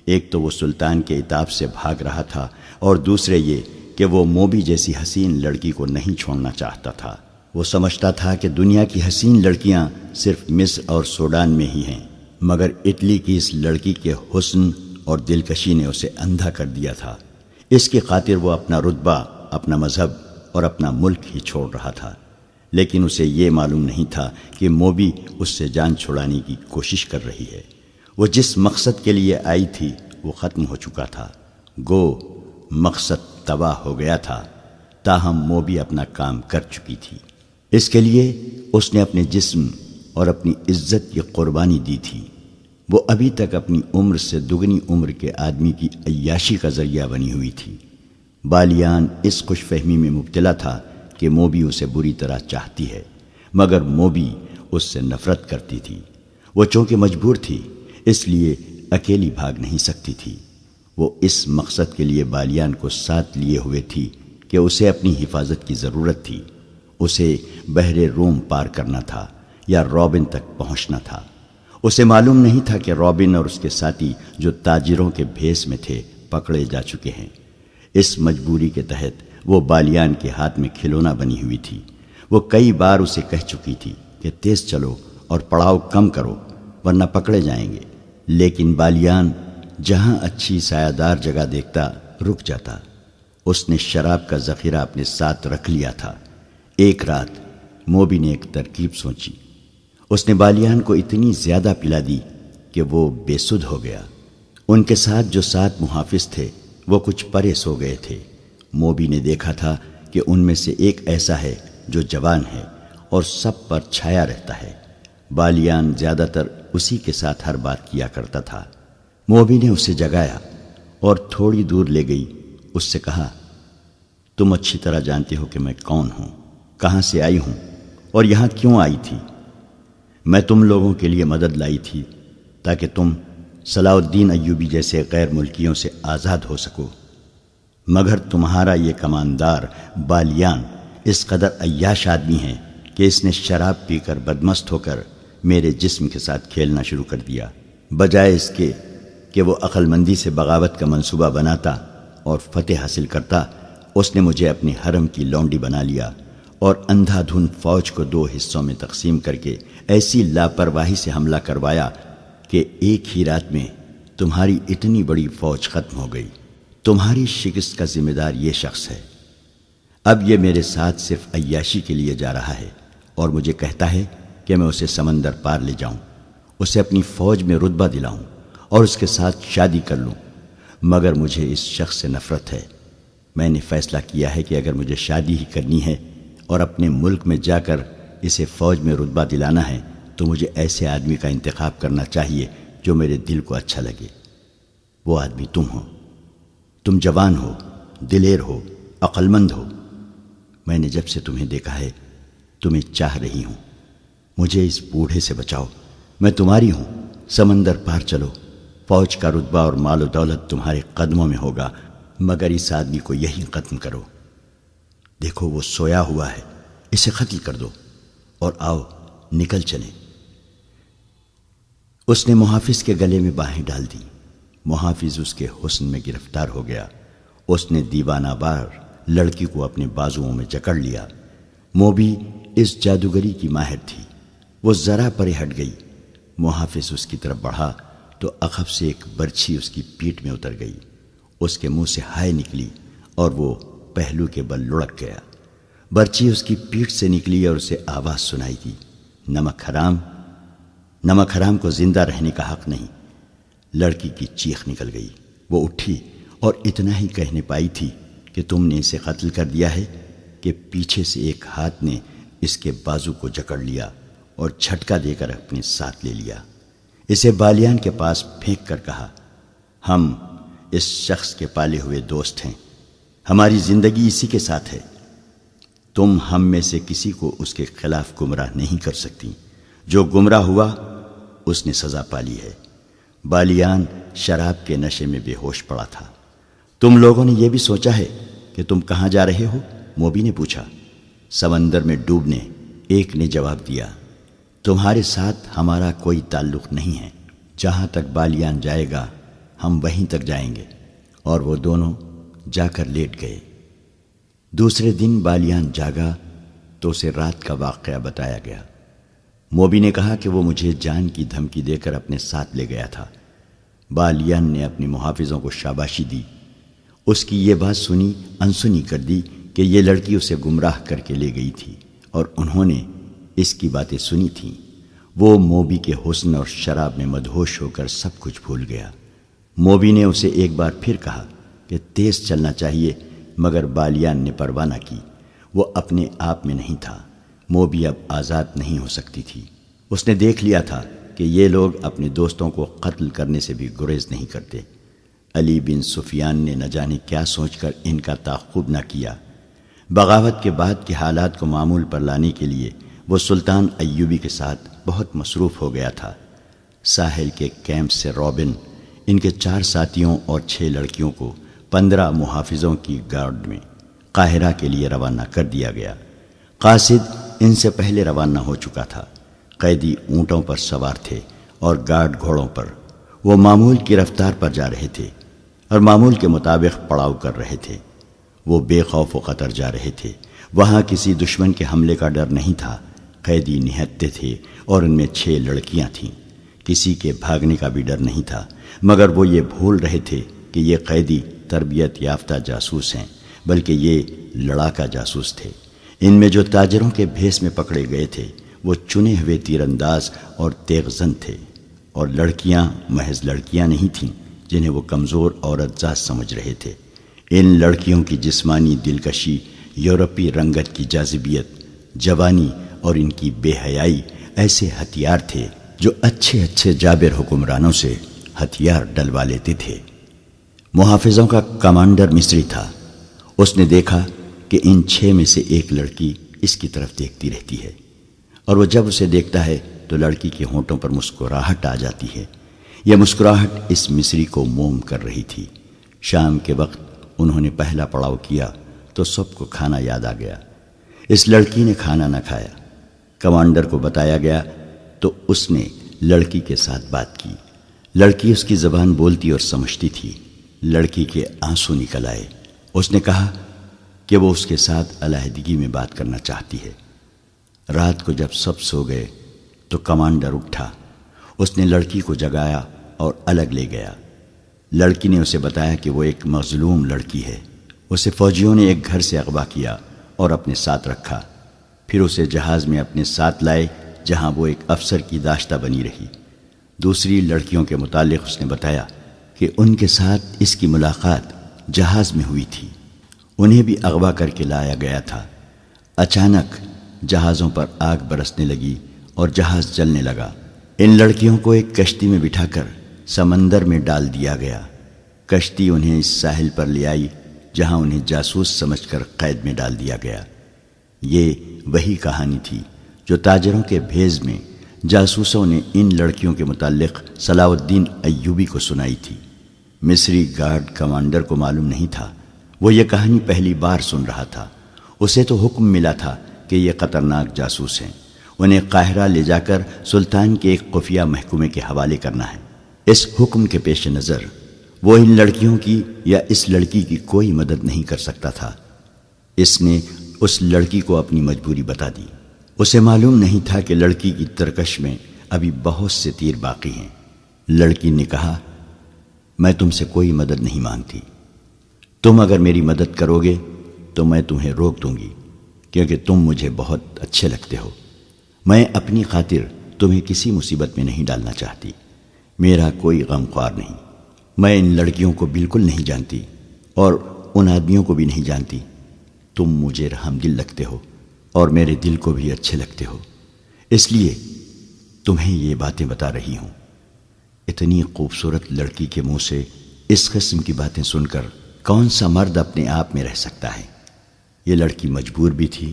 ایک تو وہ سلطان کے عتاب سے بھاگ رہا تھا، اور دوسرے یہ کہ وہ موبی جیسی حسین لڑکی کو نہیں چھوڑنا چاہتا تھا۔ وہ سمجھتا تھا کہ دنیا کی حسین لڑکیاں صرف مصر اور سوڈان میں ہی ہیں، مگر اٹلی کی اس لڑکی کے حسن اور دلکشی نے اسے اندھا کر دیا تھا۔ اس کی خاطر وہ اپنا رتبہ، اپنا مذہب اور اپنا ملک ہی چھوڑ رہا تھا۔ لیکن اسے یہ معلوم نہیں تھا کہ موبی اس سے جان چھڑانے کی کوشش کر رہی ہے۔ وہ جس مقصد کے لیے آئی تھی وہ ختم ہو چکا تھا، گو مقصد تباہ ہو گیا تھا، تاہم موبی اپنا کام کر چکی تھی۔ اس کے لیے اس نے اپنے جسم اور اپنی عزت کی قربانی دی تھی۔ وہ ابھی تک اپنی عمر سے دگنی عمر کے آدمی کی عیاشی کا ذریعہ بنی ہوئی تھی۔ بالیان اس خوش فہمی میں مبتلا تھا کہ موبی اسے بری طرح چاہتی ہے، مگر موبی اس سے نفرت کرتی تھی۔ وہ چونکہ مجبور تھی، اس لیے اکیلی بھاگ نہیں سکتی تھی۔ وہ اس مقصد کے لیے بالیان کو ساتھ لیے ہوئے تھی کہ اسے اپنی حفاظت کی ضرورت تھی۔ اسے بحر روم پار کرنا تھا یا رابن تک پہنچنا تھا۔ اسے معلوم نہیں تھا کہ رابن اور اس کے ساتھی، جو تاجروں کے بھیس میں تھے، پکڑے جا چکے ہیں۔ اس مجبوری کے تحت وہ بالیان کے ہاتھ میں کھلونا بنی ہوئی تھی۔ وہ کئی بار اسے کہہ چکی تھی کہ تیز چلو اور پڑاؤ کم کرو ورنہ پکڑے جائیں گے، لیکن بالیان جہاں اچھی سایہ دار جگہ دیکھتا رک جاتا۔ اس نے شراب کا ذخیرہ اپنے ساتھ رکھ لیا تھا۔ ایک رات موبی نے ایک ترکیب سوچی۔ اس نے بالیان کو اتنی زیادہ پلا دی کہ وہ بے سدھ ہو گیا۔ ان کے ساتھ جو 7 محافظ تھے وہ کچھ پرے سو گئے تھے۔ موبی نے دیکھا تھا کہ ان میں سے ایک ایسا ہے جو جوان ہے اور سب پر چھایا رہتا ہے۔ بالیان زیادہ تر اسی کے ساتھ ہر بات کیا کرتا تھا۔ موبی نے اسے جگایا اور تھوڑی دور لے گئی۔ اس سے کہا، تم اچھی طرح جانتے ہو کہ میں کون ہوں، کہاں سے آئی ہوں اور یہاں کیوں آئی تھی۔ میں تم لوگوں کے لیے مدد لائی تھی تاکہ تم صلاح الدین ایوبی جیسے غیر ملکیوں سے آزاد ہو سکو، مگر تمہارا یہ کماندار بالیان اس قدر عیاش آدمی ہے کہ اس نے شراب پی کر بدمست ہو کر میرے جسم کے ساتھ کھیلنا شروع کر دیا۔ بجائے اس کے کہ وہ عقل مندی سے بغاوت کا منصوبہ بناتا اور فتح حاصل کرتا، اس نے مجھے اپنے حرم کی لونڈی بنا لیا اور اندھا دھن فوج کو 2 حصوں میں تقسیم کر کے ایسی لاپرواہی سے حملہ کروایا کہ ایک ہی رات میں تمہاری اتنی بڑی فوج ختم ہو گئی۔ تمہاری شکست کا ذمہ دار یہ شخص ہے۔ اب یہ میرے ساتھ صرف عیاشی کے لیے جا رہا ہے اور مجھے کہتا ہے کہ میں اسے سمندر پار لے جاؤں، اسے اپنی فوج میں رتبہ دلاؤں اور اس کے ساتھ شادی کر لوں، مگر مجھے اس شخص سے نفرت ہے۔ میں نے فیصلہ کیا ہے کہ اگر مجھے شادی ہی کرنی ہے اور اپنے ملک میں جا کر اسے فوج میں رتبہ دلانا ہے تو مجھے ایسے آدمی کا انتخاب کرنا چاہیے جو میرے دل کو اچھا لگے۔ وہ آدمی تم ہو۔ تم جوان ہو، دلیر ہو، عقل مند ہو۔ میں نے جب سے تمہیں دیکھا ہے تمہیں چاہ رہی ہوں۔ مجھے اس بوڑھے سے بچاؤ، میں تمہاری ہوں۔ سمندر پار چلو، فوج کا رتبہ اور مال و دولت تمہارے قدموں میں ہوگا، مگر اس آدمی کو یہیں ختم کرو۔ دیکھو وہ سویا ہوا ہے، اسے قتل کر دو اور آؤ نکل چلیں۔ اس نے محافظ کے گلے میں باہیں ڈال دی۔ محافظ اس کے حسن میں گرفتار ہو گیا۔ اس نے دیوانہ وار لڑکی کو اپنے بازوؤں میں جکڑ لیا۔ موبی اس جادوگری کی ماہر تھی۔ وہ ذرا پرے ہٹ گئی۔ محافظ اس کی طرف بڑھا تو عقب سے ایک برچھی اس کی پیٹھ میں اتر گئی۔ اس کے منہ سے ہائے نکلی اور وہ پہلو کے بل لڑک گیا۔ برچھی اس کی پیٹھ سے نکلی اور اسے آواز سنائی دی، نمک حرام، نمک حرام کو زندہ رہنے کا حق نہیں۔ لڑکی کی چیخ نکل گئی۔ وہ اٹھی اور اتنا ہی کہنے پائی تھی کہ تم نے اسے قتل کر دیا ہے کہ پیچھے سے ایک ہاتھ نے اس کے بازو کو جکڑ لیا اور جھٹکا دے کر اپنے ساتھ لے لیا۔ اسے بالیان کے پاس پھینک کر کہا، ہم اس شخص کے پالے ہوئے دوست ہیں، ہماری زندگی اسی کے ساتھ ہے، تم ہم میں سے کسی کو اس کے خلاف گمراہ نہیں کر سکتی۔ جو گمراہ ہوا اس نے سزا پالی ہے۔ بالیان شراب کے نشے میں بے ہوش پڑا تھا۔ تم لوگوں نے یہ بھی سوچا ہے کہ تم کہاں جا رہے ہو؟ موبی نے پوچھا۔ سمندر میں ڈوبنے، ایک نے جواب دیا۔ تمہارے ساتھ ہمارا کوئی تعلق نہیں ہے، جہاں تک بالیان جائے گا ہم وہیں تک جائیں گے۔ اور وہ دونوں جا کر لیٹ گئے۔ دوسرے دن بالیان جاگا تو اسے رات کا واقعہ بتایا گیا۔ موبی نے کہا کہ وہ مجھے جان کی دھمکی دے کر اپنے ساتھ لے گیا تھا۔ بالیان نے اپنے محافظوں کو شاباشی دی۔ اس کی یہ بات سنی انسنی کر دی کہ یہ لڑکی اسے گمراہ کر کے لے گئی تھی اور انہوں نے اس کی باتیں سنی تھیں۔ وہ موبی کے حسن اور شراب میں مدہوش ہو کر سب کچھ بھول گیا۔ موبی نے اسے ایک بار پھر کہا کہ تیز چلنا چاہیے، مگر بالیان نے پرواہ نہ کی۔ وہ اپنے آپ میں نہیں تھا۔ موبی اب آزاد نہیں ہو سکتی تھی۔ اس نے دیکھ لیا تھا کہ یہ لوگ اپنے دوستوں کو قتل کرنے سے بھی گریز نہیں کرتے۔ علی بن سفیان نے نہ جانے کیا سوچ کر ان کا تعاقب نہ کیا۔ بغاوت کے بعد کے حالات کو معمول پر لانے کے لیے وہ سلطان ایوبی کے ساتھ بہت مصروف ہو گیا تھا۔ ساحل کے کیمپ سے رابن، ان کے 4 ساتھیوں اور 6 لڑکیوں کو 15 محافظوں کی گارڈ میں قاہرہ کے لیے روانہ کر دیا گیا۔ قاصد ان سے پہلے روانہ ہو چکا تھا۔ قیدی اونٹوں پر سوار تھے اور گارڈ گھوڑوں پر۔ وہ معمول کی رفتار پر جا رہے تھے اور معمول کے مطابق پڑاؤ کر رہے تھے۔ وہ بے خوف و خطر جا رہے تھے۔ وہاں کسی دشمن کے حملے کا ڈر نہیں تھا۔ قیدی نہتے تھے اور ان میں 6 لڑکیاں تھیں۔ کسی کے بھاگنے کا بھی ڈر نہیں تھا، مگر وہ یہ بھول رہے تھے کہ یہ قیدی تربیت یافتہ جاسوس ہیں، بلکہ یہ لڑاکا جاسوس تھے۔ ان میں جو تاجروں کے بھیس میں پکڑے گئے تھے وہ چنے ہوئے تیر انداز اور تیغ زن تھے، اور لڑکیاں محض لڑکیاں نہیں تھیں جنہیں وہ کمزور عورت ذات سمجھ رہے تھے۔ ان لڑکیوں کی جسمانی دلکشی، یورپی رنگت کی جاذبیت، جوانی اور ان کی بے حیائی ایسے ہتھیار تھے جو اچھے اچھے جابر حکمرانوں سے ہتھیار ڈلوا لیتے تھے۔ محافظوں کا کمانڈر مصری تھا۔ اس نے دیکھا کہ ان 6 میں سے ایک لڑکی اس کی طرف دیکھتی رہتی ہے، اور وہ جب اسے دیکھتا ہے تو لڑکی کے ہونٹوں پر مسکراہٹ آ جاتی ہے۔ یہ مسکراہٹ اس مصری کو موم کر رہی تھی۔ شام کے وقت انہوں نے پہلا پڑاؤ کیا تو سب کو کھانا یاد آ گیا۔ اس لڑکی نے کھانا نہ کھایا۔ کمانڈر کو بتایا گیا تو اس نے لڑکی کے ساتھ بات کی۔ لڑکی اس کی زبان بولتی اور سمجھتی تھی۔ لڑکی کے آنسو نکل آئے۔ اس نے کہا کہ وہ اس کے ساتھ علیحدگی میں بات کرنا چاہتی ہے۔ رات کو جب سب سو گئے تو کمانڈر اٹھا۔ اس نے لڑکی کو جگایا اور الگ لے گیا۔ لڑکی نے اسے بتایا کہ وہ ایک مظلوم لڑکی ہے۔ اسے فوجیوں نے ایک گھر سے اغوا کیا اور اپنے ساتھ رکھا، پھر اسے جہاز میں اپنے ساتھ لائے جہاں وہ ایک افسر کی داشتہ بنی رہی۔ دوسری لڑکیوں کے متعلق اس نے بتایا کہ ان کے ساتھ اس کی ملاقات جہاز میں ہوئی تھی۔ انہیں بھی اغوا کر کے لایا گیا تھا۔ اچانک جہازوں پر آگ برسنے لگی اور جہاز جلنے لگا۔ ان لڑکیوں کو ایک کشتی میں بٹھا کر سمندر میں ڈال دیا گیا۔ کشتی انہیں اس ساحل پر لے آئی جہاں انہیں جاسوس سمجھ کر قید میں ڈال دیا گیا۔ یہ وہی کہانی تھی جو تاجروں کے بھیز میں جاسوسوں نے ان لڑکیوں کے متعلق صلاح الدین ایوبی کو سنائی تھی۔ مصری گارڈ کمانڈر کو معلوم نہیں تھا۔ وہ یہ کہانی پہلی بار سن رہا تھا۔ اسے تو حکم ملا تھا کہ یہ خطرناک جاسوس ہیں، انہیں قاہرہ لے جا کر سلطان کے ایک خفیہ محکمے کے حوالے کرنا ہے۔ اس حکم کے پیش نظر وہ ان لڑکیوں کی یا اس لڑکی کی کوئی مدد نہیں کر سکتا تھا۔ اس نے اس لڑکی کو اپنی مجبوری بتا دی۔ اسے معلوم نہیں تھا کہ لڑکی کی ترکش میں ابھی بہت سے تیر باقی ہیں۔ لڑکی نے کہا، میں تم سے کوئی مدد نہیں مانگتی، تم اگر میری مدد کرو گے تو میں تمہیں روک دوں گی، کیونکہ تم مجھے بہت اچھے لگتے ہو۔ میں اپنی خاطر تمہیں کسی مصیبت میں نہیں ڈالنا چاہتی، میرا کوئی غم خوار نہیں۔ میں ان لڑکیوں کو بالکل نہیں جانتی اور ان آدمیوں کو بھی نہیں جانتی۔ تم مجھے رحم دل لگتے ہو اور میرے دل کو بھی اچھے لگتے ہو، اس لیے تمہیں یہ باتیں بتا رہی ہوں۔ اتنی خوبصورت لڑکی کے منہ سے اس قسم کی باتیں سن کر کون سا مرد اپنے آپ میں رہ سکتا ہے؟ یہ لڑکی مجبور بھی تھی،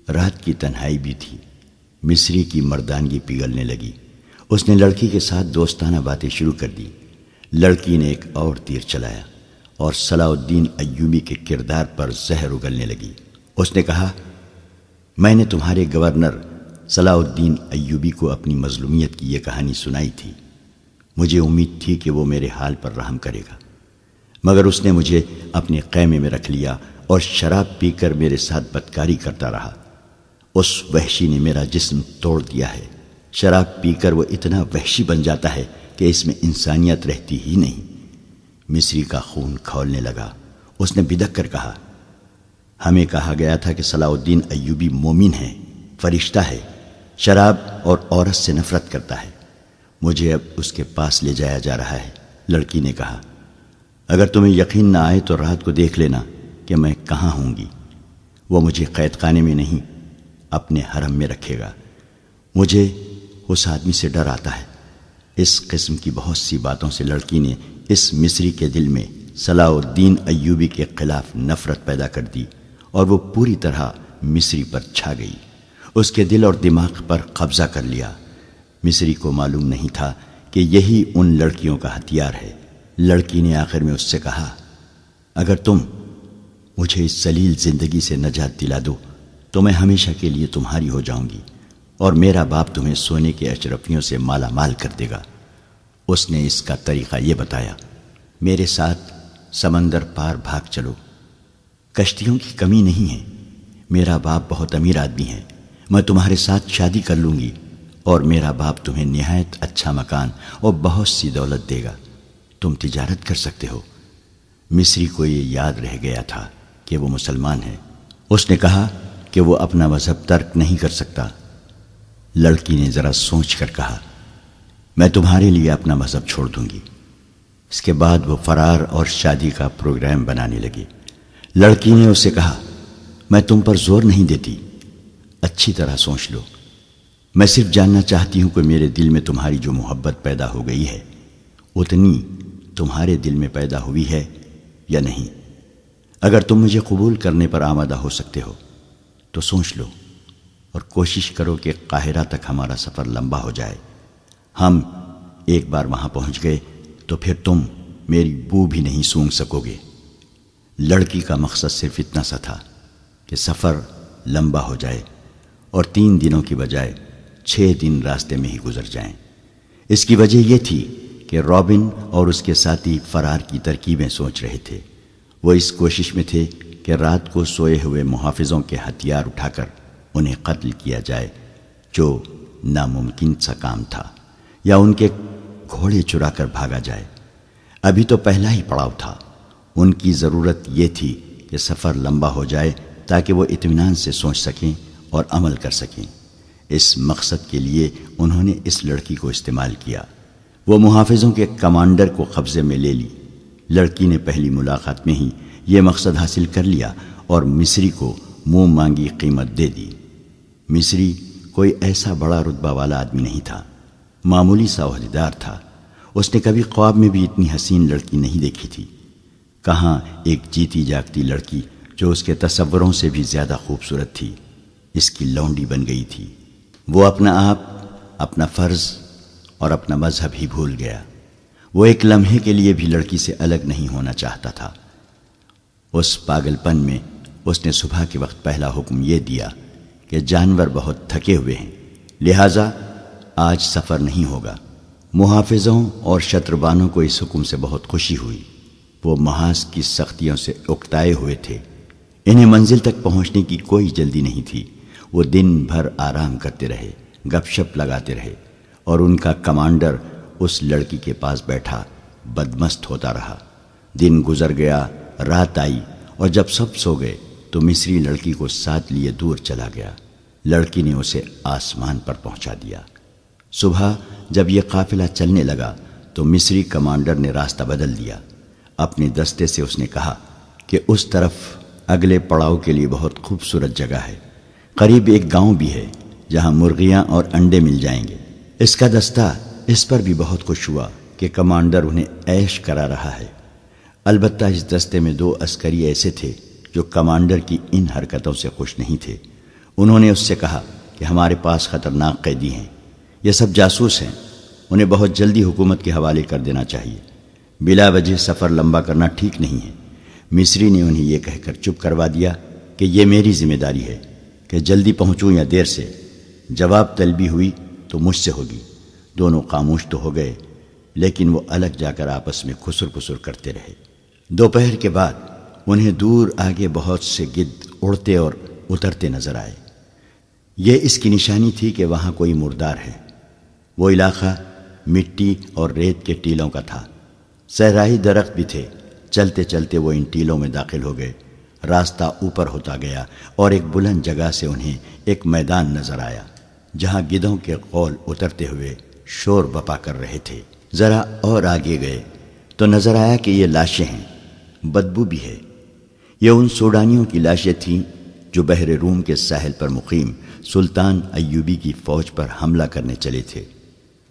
رات کی تنہائی بھی تھی۔ مصری کی مردانگی پگھلنے لگی۔ اس نے لڑکی کے ساتھ دوستانہ باتیں شروع کر دی۔ لڑکی نے ایک اور تیر چلایا اور صلاح الدین ایوبی کے کردار پر زہر اگلنے لگی۔ اس نے کہا، میں نے تمہارے گورنر صلاح الدین ایوبی کو اپنی مظلومیت کی یہ کہانی سنائی تھی۔ مجھے امید تھی کہ وہ میرے حال پر رحم کرے گا، مگر اس نے مجھے اپنے خیمے میں رکھ لیا اور شراب پی کر میرے ساتھ بدکاری کرتا رہا۔ اس وحشی نے میرا جسم توڑ دیا ہے۔ شراب پی کر وہ اتنا وحشی بن جاتا ہے کہ اس میں انسانیت رہتی ہی نہیں۔ مصری کا خون کھولنے لگا۔ اس نے بدک کر کہا، ہمیں کہا گیا تھا کہ صلاح الدین ایوبی مومن ہے، فرشتہ ہے، شراب اور عورت سے نفرت کرتا ہے۔ مجھے اب اس کے پاس لے جایا جا رہا ہے۔ لڑکی نے کہا، اگر تمہیں یقین نہ آئے تو رات کو دیکھ لینا کہ میں کہاں ہوں گی۔ وہ مجھے قید خانے میں نہیں، اپنے حرم میں رکھے گا۔ مجھے اس آدمی سے ڈر آتا ہے۔ اس قسم کی بہت سی باتوں سے لڑکی نے اس مصری کے دل میں صلاح الدین ایوبی کے خلاف نفرت پیدا کر دی اور وہ پوری طرح مصری پر چھا گئی۔ اس کے دل اور دماغ پر قبضہ کر لیا۔ مصری کو معلوم نہیں تھا کہ یہی ان لڑکیوں کا ہتھیار ہے۔ لڑکی نے آخر میں اس سے کہا، اگر تم مجھے اس ذلیل زندگی سے نجات دلا دو تو میں ہمیشہ کے لیے تمہاری ہو جاؤں گی اور میرا باپ تمہیں سونے کے اشرفیوں سے مالا مال کر دے گا۔ اس نے اس کا طریقہ یہ بتایا، میرے ساتھ سمندر پار بھاگ چلو، کشتیوں کی کمی نہیں ہے، میرا باپ بہت امیر آدمی ہے، میں تمہارے ساتھ شادی کر لوں گی اور میرا باپ تمہیں نہایت اچھا مکان اور بہت سی دولت دے گا، تم تجارت کر سکتے ہو۔ مصری کو یہ یاد رہ گیا تھا کہ وہ مسلمان ہے۔ اس نے کہا کہ وہ اپنا مذہب ترک نہیں کر سکتا۔ لڑکی نے ذرا سوچ کر کہا، میں تمہارے لیے اپنا مذہب چھوڑ دوں گی۔ اس کے بعد وہ فرار اور شادی کا پروگرام بنانے لگی۔ لڑکی نے اسے کہا، میں تم پر زور نہیں دیتی، اچھی طرح سوچ لو، میں صرف جاننا چاہتی ہوں کہ میرے دل میں تمہاری جو محبت پیدا ہو گئی ہے اتنی تمہارے دل میں پیدا ہوئی ہے یا نہیں۔ اگر تم مجھے قبول کرنے پر آمادہ ہو سکتے ہو تو سوچ لو اور کوشش کرو کہ قاہرہ تک ہمارا سفر لمبا ہو جائے۔ ہم ایک بار وہاں پہنچ گئے تو پھر تم میری بو بھی نہیں سونگھ سکو گے۔ لڑکی کا مقصد صرف اتنا سا تھا کہ سفر لمبا ہو جائے اور 3 دنوں کی بجائے 6 دن راستے میں ہی گزر جائیں۔ اس کی وجہ یہ تھی کہ رابن اور اس کے ساتھی فرار کی ترکیبیں سوچ رہے تھے۔ وہ اس کوشش میں تھے کہ رات کو سوئے ہوئے محافظوں کے ہتھیار اٹھا کر انہیں قتل کیا جائے، جو ناممکن سا کام تھا، یا ان کے گھوڑے چرا کر بھاگا جائے۔ ابھی تو پہلا ہی پڑاؤ تھا۔ ان کی ضرورت یہ تھی کہ سفر لمبا ہو جائے تاکہ وہ اطمینان سے سوچ سکیں اور عمل کر سکیں۔ اس مقصد کے لیے انہوں نے اس لڑکی کو استعمال کیا۔ وہ محافظوں کے کمانڈر کو قبضے میں لے لی۔ لڑکی نے پہلی ملاقات میں ہی یہ مقصد حاصل کر لیا اور مصری کو منہ مانگی قیمت دے دی۔ مصری کوئی ایسا بڑا رتبہ والا آدمی نہیں تھا، معمولی سا عہدیدار تھا۔ اس نے کبھی خواب میں بھی اتنی حسین لڑکی نہیں دیکھی تھی۔ کہاں ایک جیتی جاگتی لڑکی جو اس کے تصوروں سے بھی زیادہ خوبصورت تھی اس کی لونڈی بن گئی تھی۔ وہ اپنا آپ، اپنا فرض اور اپنا مذہب ہی بھول گیا۔ وہ ایک لمحے کے لیے بھی لڑکی سے الگ نہیں ہونا چاہتا تھا۔ اس پاگل پن میں اس نے صبح کے وقت پہلا حکم یہ دیا کہ جانور بہت تھکے ہوئے ہیں، لہٰذا آج سفر نہیں ہوگا، محافظوں اور شتربانوں کو اس حکم سے بہت خوشی ہوئی۔ وہ محاذ کی سختیوں سے اکتائے ہوئے تھے، انہیں منزل تک پہنچنے کی کوئی جلدی نہیں تھی۔ وہ دن بھر آرام کرتے رہے، گپ شپ لگاتے رہے، اور ان کا کمانڈر اس لڑکی کے پاس بیٹھا بدمست ہوتا رہا۔ دن گزر گیا، رات آئی، اور جب سب سو گئے تو مصری لڑکی کو ساتھ لیے دور چلا گیا۔ لڑکی نے اسے آسمان پر پہنچا دیا۔ صبح جب یہ قافلہ چلنے لگا تو مصری کمانڈر نے راستہ بدل دیا۔ اپنے دستے سے اس نے کہا کہ اس طرف اگلے پڑاؤ کے لیے بہت خوبصورت جگہ ہے، قریب ایک گاؤں بھی ہے جہاں مرغیاں اور انڈے مل جائیں گے۔ اس کا دستہ اس پر بھی بہت خوش ہوا کہ کمانڈر انہیں عیش کرا رہا ہے۔ البتہ اس دستے میں 2 عسکری ایسے تھے جو کمانڈر کی ان حرکتوں سے خوش نہیں تھے۔ انہوں نے اس سے کہا کہ ہمارے پاس خطرناک قیدی ہیں، یہ سب جاسوس ہیں، انہیں بہت جلدی حکومت کے حوالے کر دینا چاہیے۔ بلا وجہ سفر لمبا کرنا ٹھیک نہیں ہے۔ مصری نے انہیں یہ کہہ کر چپ کروا دیا کہ یہ میری ذمہ داری ہے کہ جلدی پہنچوں یا دیر سے، جواب طلبی ہوئی تو مجھ سے ہوگی۔ دونوں خاموش تو ہو گئے، لیکن وہ الگ جا کر آپس میں خسر پسر کرتے رہے۔ دوپہر کے بعد انہیں دور آگے بہت سے گدھ اڑتے اور اترتے نظر آئے۔ یہ اس کی نشانی تھی کہ وہاں کوئی مردار ہے۔ وہ علاقہ مٹی اور ریت کے ٹیلوں کا تھا، صحرائی درخت بھی تھے۔ چلتے چلتے وہ ان ٹیلوں میں داخل ہو گئے۔ راستہ اوپر ہوتا گیا اور ایک بلند جگہ سے انہیں ایک میدان نظر آیا جہاں گدھوں کے قول اترتے ہوئے شور بپا کر رہے تھے۔ ذرا اور آگے گئے تو نظر آیا کہ یہ لاشیں ہیں، بدبو بھی ہے۔ یہ ان سوڈانیوں کی لاشیں تھیں جو بحر روم کے ساحل پر مقیم سلطان ایوبی کی فوج پر حملہ کرنے چلے تھے۔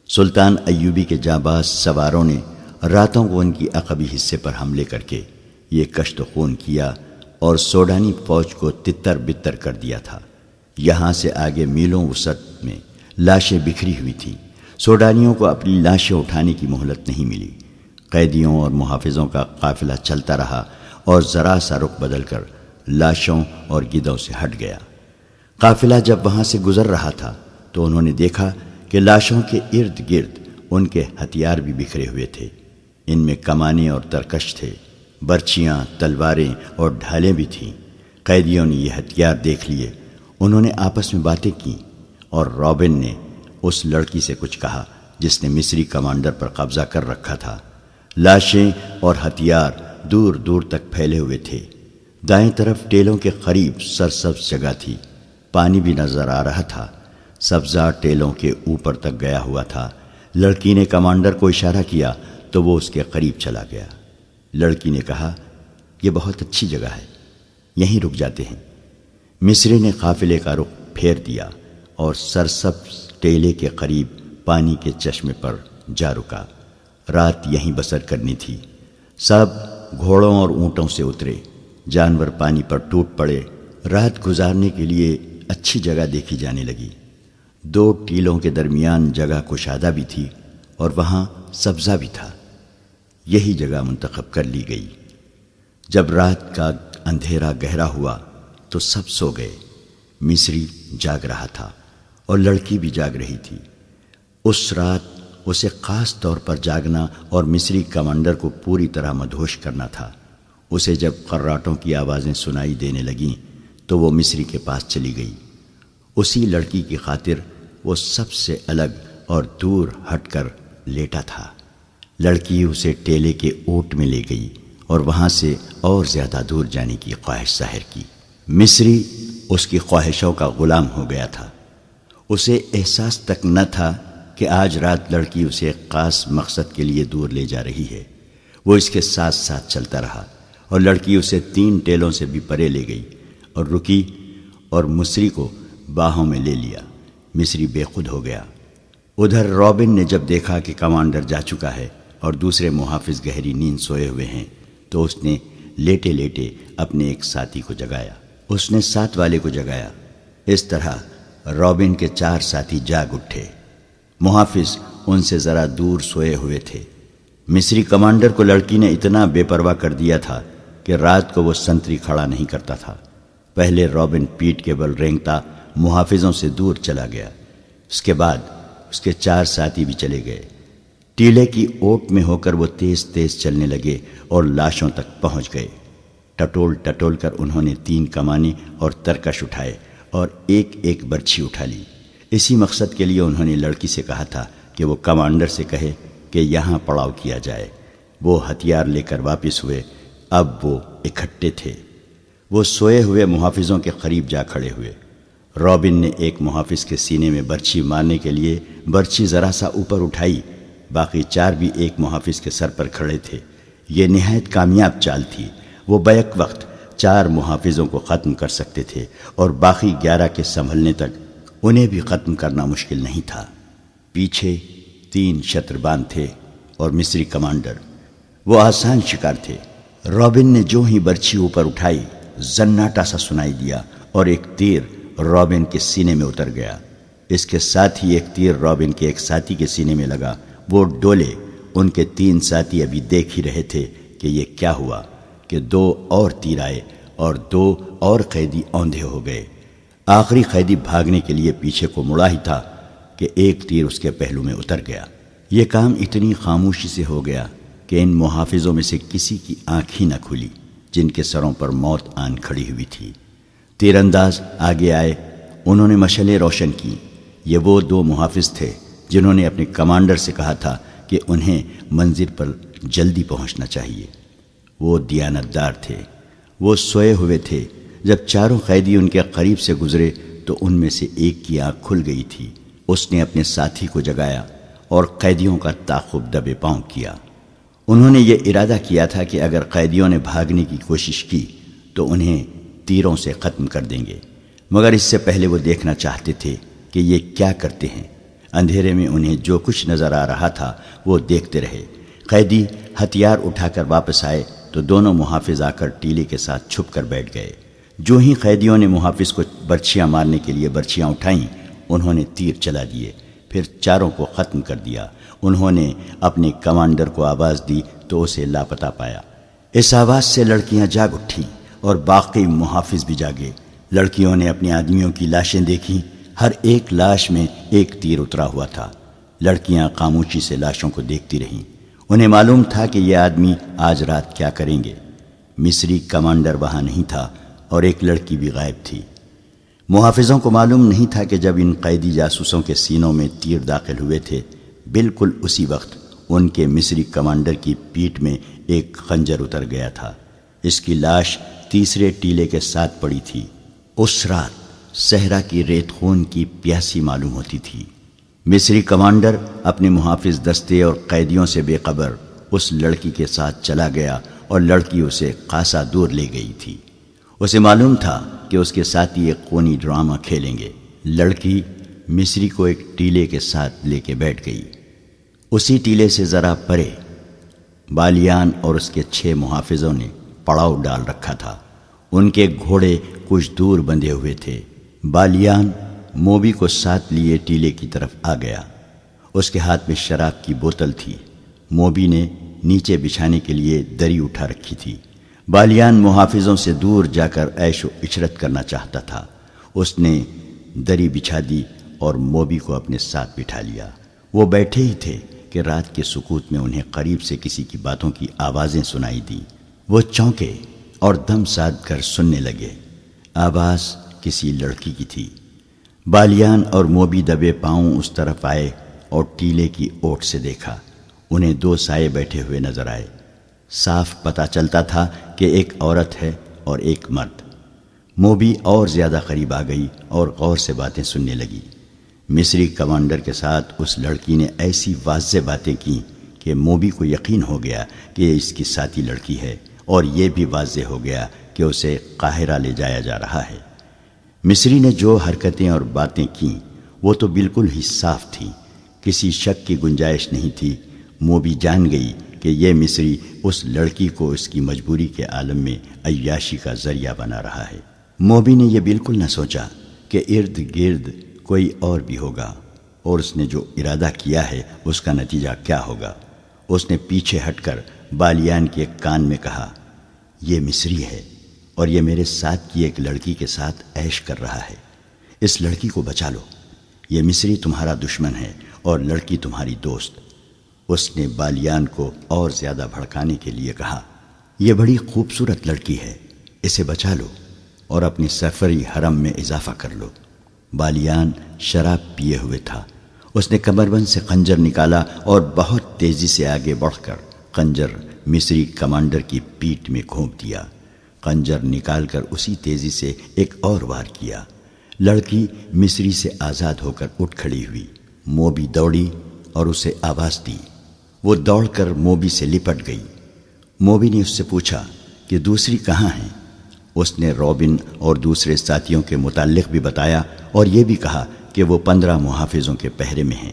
سلطان ایوبی کے جانباز سواروں نے راتوں کو ان کی عقبی حصے پر حملے کر کے یہ کشت و خون کیا اور سوڈانی فوج کو تتر بتر کر دیا تھا۔ یہاں سے آگے میلوں وسعت میں لاشیں بکھری ہوئی تھیں۔ سوڈانیوں کو اپنی لاشیں اٹھانے کی مہلت نہیں ملی۔ قیدیوں اور محافظوں کا قافلہ چلتا رہا اور ذرا سا رخ بدل کر لاشوں اور گدھوں سے ہٹ گیا۔ قافلہ جب وہاں سے گزر رہا تھا تو انہوں نے دیکھا کہ لاشوں کے ارد گرد ان کے ہتھیار بھی بکھرے ہوئے تھے۔ ان میں کمانیں اور ترکش تھے، برچیاں، تلواریں اور ڈھالیں بھی تھیں۔ قیدیوں نے یہ ہتھیار دیکھ لیے۔ انہوں نے آپس میں باتیں کیں اور رابن نے اس لڑکی سے کچھ کہا جس نے مصری کمانڈر پر قبضہ کر رکھا تھا۔ لاشیں اور ہتھیار دور دور تک پھیلے ہوئے تھے۔ دائیں طرف ٹیلوں کے قریب سرسبز جگہ تھی، پانی بھی نظر آ رہا تھا۔ سبزہ ٹیلوں کے اوپر تک گیا ہوا تھا۔ لڑکی نے کمانڈر کو اشارہ کیا تو وہ اس کے قریب چلا گیا۔ لڑکی نے کہا، یہ بہت اچھی جگہ ہے، یہیں رک جاتے ہیں۔ مصری نے قافلے کا رخ پھیر دیا اور سرسبز ٹیلے کے قریب پانی کے چشمے پر جا رکا۔ رات یہیں بسر کرنی تھی۔ سب گھوڑوں اور اونٹوں سے اترے، جانور پانی پر ٹوٹ پڑے۔ رات گزارنے کے لیے اچھی جگہ دیکھی جانے لگی۔ 2 ٹیلوں کے درمیان جگہ کشادہ بھی تھی اور وہاں سبزہ بھی تھا۔ یہی جگہ منتخب کر لی گئی۔ جب رات کا اندھیرا گہرا ہوا تو سب سو گئے۔ مصری جاگ رہا تھا اور لڑکی بھی جاگ رہی تھی۔ اس رات اسے خاص طور پر جاگنا اور مصری کمانڈر کو پوری طرح مدہوش کرنا تھا۔ اسے جب خراٹوں کی آوازیں سنائی دینے لگیں تو وہ مصری کے پاس چلی گئی۔ اسی لڑکی کی خاطر وہ سب سے الگ اور دور ہٹ کر لیٹا تھا۔ لڑکی اسے ٹیلے کے اوٹ میں لے گئی اور وہاں سے اور زیادہ دور جانے کی خواہش ظاہر کی۔ مصری اس کی خواہشوں کا غلام ہو گیا تھا۔ اسے احساس تک نہ تھا کہ آج رات لڑکی اسے ایک خاص مقصد کے لیے دور لے جا رہی ہے۔ وہ اس کے ساتھ ساتھ چلتا رہا اور لڑکی اسے 3 ٹیلوں سے بھی پرے لے گئی اور رکی اور مصری کو باہوں میں لے لیا۔ مصری بے خود ہو گیا۔ ادھر رابن نے جب دیکھا کہ کمانڈر جا چکا ہے اور دوسرے محافظ گہری نیند سوئے ہوئے ہیں تو اس نے لیٹے لیٹے اپنے ایک ساتھی کو جگایا۔ اس نے 7 والے کو جگایا۔ اس طرح رابن کے 4 ساتھی جاگ اٹھے۔ محافظ ان سے ذرا دور سوئے ہوئے تھے۔ مصری کمانڈر کو لڑکی نے اتنا بے پرواہ کر دیا تھا کہ رات کو وہ سنتری کھڑا نہیں کرتا تھا۔ پہلے رابن پیٹھ کے بل رینگتا محافظوں سے دور چلا گیا۔ اس کے بعد اس کے 4 ساتھی بھی چلے گئے۔ ٹیلے کی اوٹ میں ہو کر وہ تیز تیز چلنے لگے اور لاشوں تک پہنچ گئے۔ ٹٹول ٹٹول کر انہوں نے 3 کمانے اور ترکش اٹھائے اور ایک ایک برچھی اٹھا لی۔ اسی مقصد کے لیے انہوں نے لڑکی سے کہا تھا کہ وہ کمانڈر سے کہے کہ یہاں پڑاؤ کیا جائے۔ وہ ہتھیار لے کر واپس ہوئے۔ اب وہ اکٹھے تھے۔ وہ سوئے ہوئے محافظوں کے قریب جا کھڑے ہوئے۔ رابن نے ایک محافظ کے سینے میں برچھی مارنے کے لیے برچھی ذرا سا اوپر اٹھائی، باقی 4 بھی ایک محافظ کے سر پر کھڑے تھے۔ یہ نہایت کامیاب چال تھی۔ وہ بیک وقت 4 محافظوں کو ختم کر سکتے تھے اور باقی 11 کے سنبھلنے تک انہیں بھی ختم کرنا مشکل نہیں تھا۔ پیچھے 3 شتربان تھے اور مصری کمانڈر۔ وہ آسان شکار تھے۔ رابن نے جو ہی برچھی اوپر اٹھائی، زناٹا سا سنائی دیا اور ایک تیر رابن کے سینے میں اتر گیا۔ اس کے ساتھ ہی ایک تیر رابن کے ایک ساتھی کے سینے میں لگا۔ وہ ڈولے۔ ان کے 3 ساتھی ابھی دیکھ ہی رہے تھے کہ یہ کیا ہوا کہ 2 اور تیر آئے اور 2 اور قیدی اوندھے ہو گئے۔ آخری قیدی بھاگنے کے لیے پیچھے کو مڑا ہی تھا کہ ایک تیر اس کے پہلو میں اتر گیا۔ یہ کام اتنی خاموشی سے ہو گیا کہ ان محافظوں میں سے کسی کی آنکھ ہی نہ کھلی، جن کے سروں پر موت آن کھڑی ہوئی تھی۔ تیر انداز آگے آئے۔ انہوں نے مشعلیں روشن کی۔ یہ وہ 2 محافظ تھے جنہوں نے اپنے کمانڈر سے کہا تھا کہ انہیں منزل پر جلدی پہنچنا چاہیے۔ وہ دیانتدار تھے۔ وہ سوئے ہوئے تھے۔ جب 4 قیدی ان کے قریب سے گزرے تو ان میں سے ایک کی آنکھ کھل گئی تھی۔ اس نے اپنے ساتھی کو جگایا اور قیدیوں کا تعاقب دبے پاؤں کیا۔ انہوں نے یہ ارادہ کیا تھا کہ اگر قیدیوں نے بھاگنے کی کوشش کی تو انہیں تیروں سے ختم کر دیں گے، مگر اس سے پہلے وہ دیکھنا چاہتے تھے کہ یہ کیا کرتے ہیں۔ اندھیرے میں انہیں جو کچھ نظر آ رہا تھا وہ دیکھتے رہے۔ قیدی ہتھیار اٹھا کر واپس آئے تو دونوں محافظ آ کر ٹیلے کے ساتھ چھپ کر بیٹھ گئے۔ جو ہی قیدیوں نے محافظ کو برچھیاں مارنے کے لیے برچھیاں اٹھائیں، انہوں نے تیر چلا دیے، پھر 4 کو ختم کر دیا۔ انہوں نے اپنے کمانڈر کو آواز دی تو اسے لاپتہ پایا۔ اس آواز سے لڑکیاں جاگ اٹھیں اور باقی محافظ بھی جاگے۔ لڑکیوں نے اپنے آدمیوں کی لاشیں دیکھیں۔ ہر ایک لاش میں ایک تیر اترا ہوا تھا۔ لڑکیاں خاموشی سے لاشوں کو دیکھتی رہیں۔ انہیں معلوم تھا کہ یہ آدمی آج رات کیا کریں گے۔ مصری کمانڈر وہاں نہیں تھا اور ایک لڑکی بھی غائب تھی۔ محافظوں کو معلوم نہیں تھا کہ جب ان قیدی جاسوسوں کے سینوں میں تیر داخل ہوئے تھے، بالکل اسی وقت ان کے مصری کمانڈر کی پیٹھ میں ایک خنجر اتر گیا تھا۔ اس کی لاش تیسرے ٹیلے کے ساتھ پڑی تھی۔ اس رات صحرا کی ریت خون کی پیاسی معلوم ہوتی تھی۔ مصری کمانڈر اپنے محافظ دستے اور قیدیوں سے بے خبر اس لڑکی کے ساتھ چلا گیا اور لڑکی اسے خاصا دور لے گئی تھی۔ اسے معلوم تھا کہ اس کے ساتھی ایک خونی ڈرامہ کھیلیں گے۔ لڑکی مصری کو ایک ٹیلے کے ساتھ لے کے بیٹھ گئی۔ اسی ٹیلے سے ذرا پرے بالیان اور اس کے 6 محافظوں نے پڑاؤ ڈال رکھا تھا۔ ان کے گھوڑے کچھ دور بندھے ہوئے تھے۔ بالیان موبی کو ساتھ لیے ٹیلے کی طرف آ گیا۔ اس کے ہاتھ میں شراب کی بوتل تھی۔ موبی نے نیچے بچھانے کے لیے دری اٹھا رکھی تھی۔ بالیان محافظوں سے دور جا کر عیش و عشرت کرنا چاہتا تھا۔ اس نے دری بچھا دی اور موبی کو اپنے ساتھ بٹھا لیا۔ وہ بیٹھے ہی تھے کہ رات کے سکوت میں انہیں قریب سے کسی کی باتوں کی آوازیں سنائی دیں۔ وہ چونکے اور دم ساد کر سننے لگے۔ آواز کسی لڑکی کی تھی۔ بالیان اور موبی دبے پاؤں اس طرف آئے اور ٹیلے کی اوٹ سے دیکھا۔ انہیں 2 سائے بیٹھے ہوئے نظر آئے۔ صاف پتہ چلتا تھا کہ ایک عورت ہے اور ایک مرد۔ موبی اور زیادہ قریب آ گئی اور غور سے باتیں سننے لگی۔ مصری کمانڈر کے ساتھ اس لڑکی نے ایسی واضح باتیں کیں کہ موبی کو یقین ہو گیا کہ یہ اس کی ساتھی لڑکی ہے، اور یہ بھی واضح ہو گیا کہ اسے قاہرہ لے جایا جا رہا ہے۔ مصری نے جو حرکتیں اور باتیں کیں وہ تو بالکل ہی صاف تھیں، کسی شک کی گنجائش نہیں تھی۔ موبی جان گئی کہ یہ مصری اس لڑکی کو اس کی مجبوری کے عالم میں عیاشی کا ذریعہ بنا رہا ہے۔ موبی نے یہ بالکل نہ سوچا کہ ارد گرد کوئی اور بھی ہوگا، اور اس نے جو ارادہ کیا ہے اس کا نتیجہ کیا ہوگا۔ اس نے پیچھے ہٹ کر بالیان کے کان میں کہا، یہ مصری ہے اور یہ میرے ساتھ کی ایک لڑکی کے ساتھ عیش کر رہا ہے۔ اس لڑکی کو بچا لو۔ یہ مصری تمہارا دشمن ہے اور لڑکی تمہاری دوست۔ اس نے بالیان کو اور زیادہ بھڑکانے کے لیے کہا، یہ بڑی خوبصورت لڑکی ہے، اسے بچا لو اور اپنی سفری حرم میں اضافہ کر لو۔ بالیان شراب پیے ہوئے تھا۔ اس نے کمربند سے خنجر نکالا اور بہت تیزی سے آگے بڑھ کر خنجر مصری کمانڈر کی پیٹھ میں گھونپ دیا۔ خنجر نکال کر اسی تیزی سے ایک اور وار کیا۔ لڑکی مصری سے آزاد ہو کر اٹھ کھڑی ہوئی۔ موبی دوڑی اور اسے آواز دی۔ وہ دوڑ کر موبی سے لپٹ گئی۔ موبی نے اس سے پوچھا کہ دوسری کہاں ہیں؟ اس نے رابن اور دوسرے ساتھیوں کے متعلق بھی بتایا اور یہ بھی کہا کہ وہ 15 محافظوں کے پہرے میں ہیں۔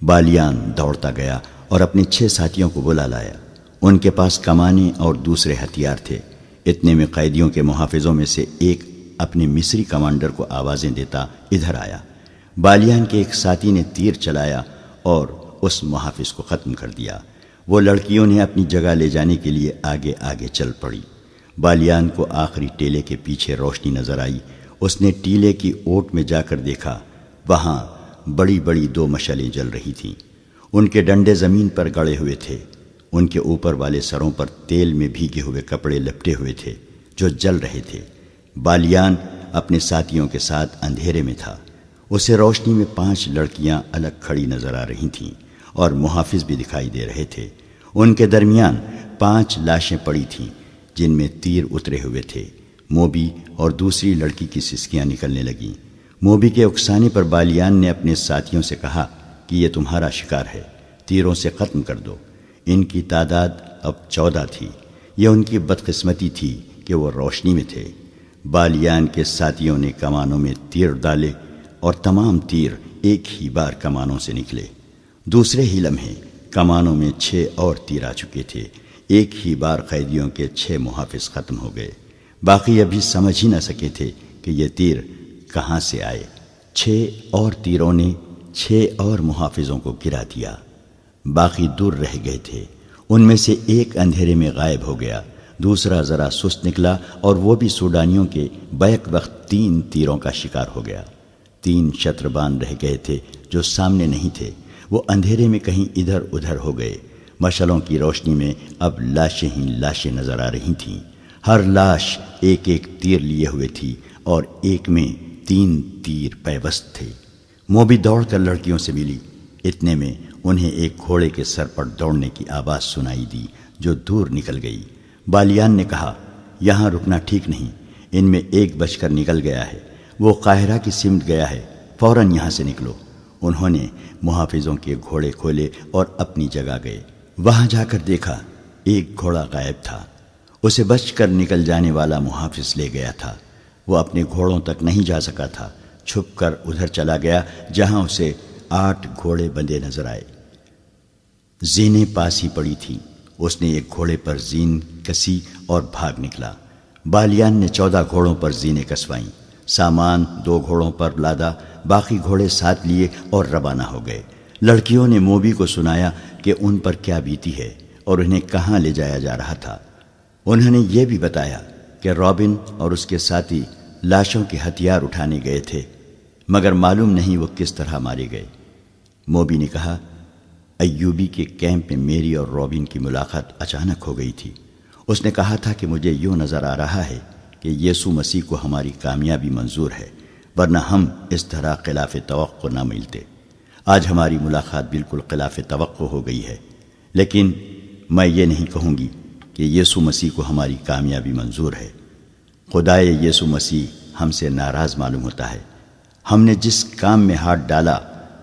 بالیان دوڑتا گیا اور اپنے 6 ساتھیوں کو بلا لایا۔ ان کے پاس کمانیں اور دوسرے ہتھیار تھے۔ اتنے میں قیدیوں کے محافظوں میں سے ایک اپنے مصری کمانڈر کو آوازیں دیتا ادھر آیا۔ بالیان کے ایک ساتھی نے تیر چلایا اور اس محافظ کو ختم کر دیا۔ وہ لڑکیوں نے اپنی جگہ لے جانے کے لیے آگے آگے چل پڑی۔ بالیان کو آخری ٹیلے کے پیچھے روشنی نظر آئی۔ اس نے ٹیلے کی اوٹ میں جا کر دیکھا، وہاں بڑی بڑی 2 مشعلیں جل رہی تھیں۔ ان کے ڈنڈے زمین پر گڑے ہوئے تھے۔ ان کے اوپر والے سروں پر تیل میں بھیگے ہوئے کپڑے لپٹے ہوئے تھے جو جل رہے تھے۔ بالیان اپنے ساتھیوں کے ساتھ اندھیرے میں تھا۔ اسے روشنی میں 5 لڑکیاں الگ کھڑی نظر آ رہی تھیں اور محافظ بھی دکھائی دے رہے تھے۔ ان کے درمیان 5 لاشیں پڑی تھیں جن میں تیر اترے ہوئے تھے۔ موبی اور دوسری لڑکی کی سسکیاں نکلنے لگیں۔ موبی کے اکسانے پر بالیان نے اپنے ساتھیوں سے کہا کہ یہ تمہارا شکار ہے، تیروں سے ختم کر دو۔ ان کی تعداد اب 14 تھی۔ یہ ان کی بدقسمتی تھی کہ وہ روشنی میں تھے۔ بالیان کے ساتھیوں نے کمانوں میں تیر ڈالے اور تمام تیر ایک ہی بار کمانوں سے نکلے۔ دوسرے ہی لمحے کمانوں میں 6 اور تیر آ چکے تھے۔ ایک ہی بار قیدیوں کے 6 محافظ ختم ہو گئے۔ باقی ابھی سمجھ ہی نہ سکے تھے کہ یہ تیر کہاں سے آئے۔ 6 اور تیروں نے 6 اور محافظوں کو گرا دیا۔ باقی دور رہ گئے تھے۔ ان میں سے ایک اندھیرے میں غائب ہو گیا، دوسرا ذرا سست نکلا اور وہ بھی سوڈانیوں کے بیک وقت 3 تیروں کا شکار ہو گیا۔ 3 شتربان رہ گئے تھے جو سامنے نہیں تھے۔ وہ اندھیرے میں کہیں ادھر ادھر ہو گئے۔ مشعلوں کی روشنی میں اب لاشیں ہی لاشیں نظر آ رہی تھیں۔ ہر لاش ایک ایک تیر لیے ہوئے تھی اور ایک میں 3 تیر پیوست تھے۔ موبی دوڑ کر لڑکیوں سے ملی۔ اتنے میں انہیں ایک گھوڑے کے سر پر دوڑنے کی آواز سنائی دی جو دور نکل گئی۔ بالیان نے کہا، یہاں رکنا ٹھیک نہیں، ان میں ایک بچ کر نکل گیا ہے، وہ قاہرہ کی سمت گیا ہے، فوراً یہاں سے نکلو۔ انہوں نے محافظوں کے گھوڑے کھولے اور اپنی جگہ گئے۔ وہاں جا کر دیکھا ایک گھوڑا غائب تھا۔ اسے بچ کر نکل جانے والا محافظ لے گیا تھا۔ وہ اپنے گھوڑوں تک نہیں جا سکا تھا، چھپ کر ادھر چلا گیا جہاں اسے 8 گھوڑے بندھے نظر آئے۔ زینیں پاس ہی پڑی تھیں۔ اس نے ایک گھوڑے پر زین کسی اور بھاگ نکلا۔ بالیان نے 14 گھوڑوں پر زینیں کسوائیں، سامان 2 گھوڑوں پر لادا، باقی گھوڑے ساتھ لیے اور روانہ ہو گئے۔ لڑکیوں نے موبی کو سنایا کہ ان پر کیا بیتی ہے اور انہیں کہاں لے جایا جا رہا تھا۔ انہوں نے یہ بھی بتایا کہ رابن اور اس کے ساتھی لاشوں کے ہتھیار اٹھانے گئے تھے، مگر معلوم نہیں وہ کس طرح مارے گئے۔ موبی نے کہا، ایوبی کے کیمپ میں میری اور رابن کی ملاقات اچانک ہو گئی تھی۔ اس نے کہا تھا کہ مجھے یوں نظر آ رہا ہے کہ یسوع مسیح کو ہماری کامیابی منظور ہے، ورنہ ہم اس طرح خلاف توقع نہ ملتے۔ آج ہماری ملاقات بالکل خلاف توقع ہو گئی ہے، لیکن میں یہ نہیں کہوں گی کہ یسوع مسیح کو ہماری کامیابی منظور ہے۔ خدائے یسوع مسیح ہم سے ناراض معلوم ہوتا ہے۔ ہم نے جس کام میں ہاتھ ڈالا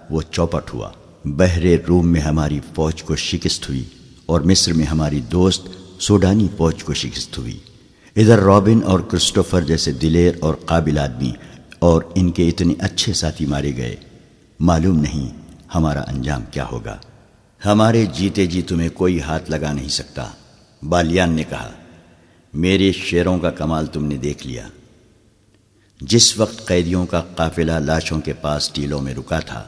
وہ چوپٹ ہوا۔ بحر روم میں ہماری فوج کو شکست ہوئی اور مصر میں ہماری دوست سوڈانی فوج کو شکست ہوئی۔ ادھر رابن اور کرسٹوفر جیسے دلیر اور قابل آدمی اور ان کے اتنے اچھے ساتھی مارے گئے۔ معلوم نہیں ہمارا انجام کیا ہوگا۔ ہمارے جیتے جی تمہیں کوئی ہاتھ لگا نہیں سکتا۔ بالیان نے کہا، میرے شیروں کا کمال تم نے دیکھ لیا۔ جس وقت قیدیوں کا قافلہ لاشوں کے پاس ٹیلوں میں رکا تھا،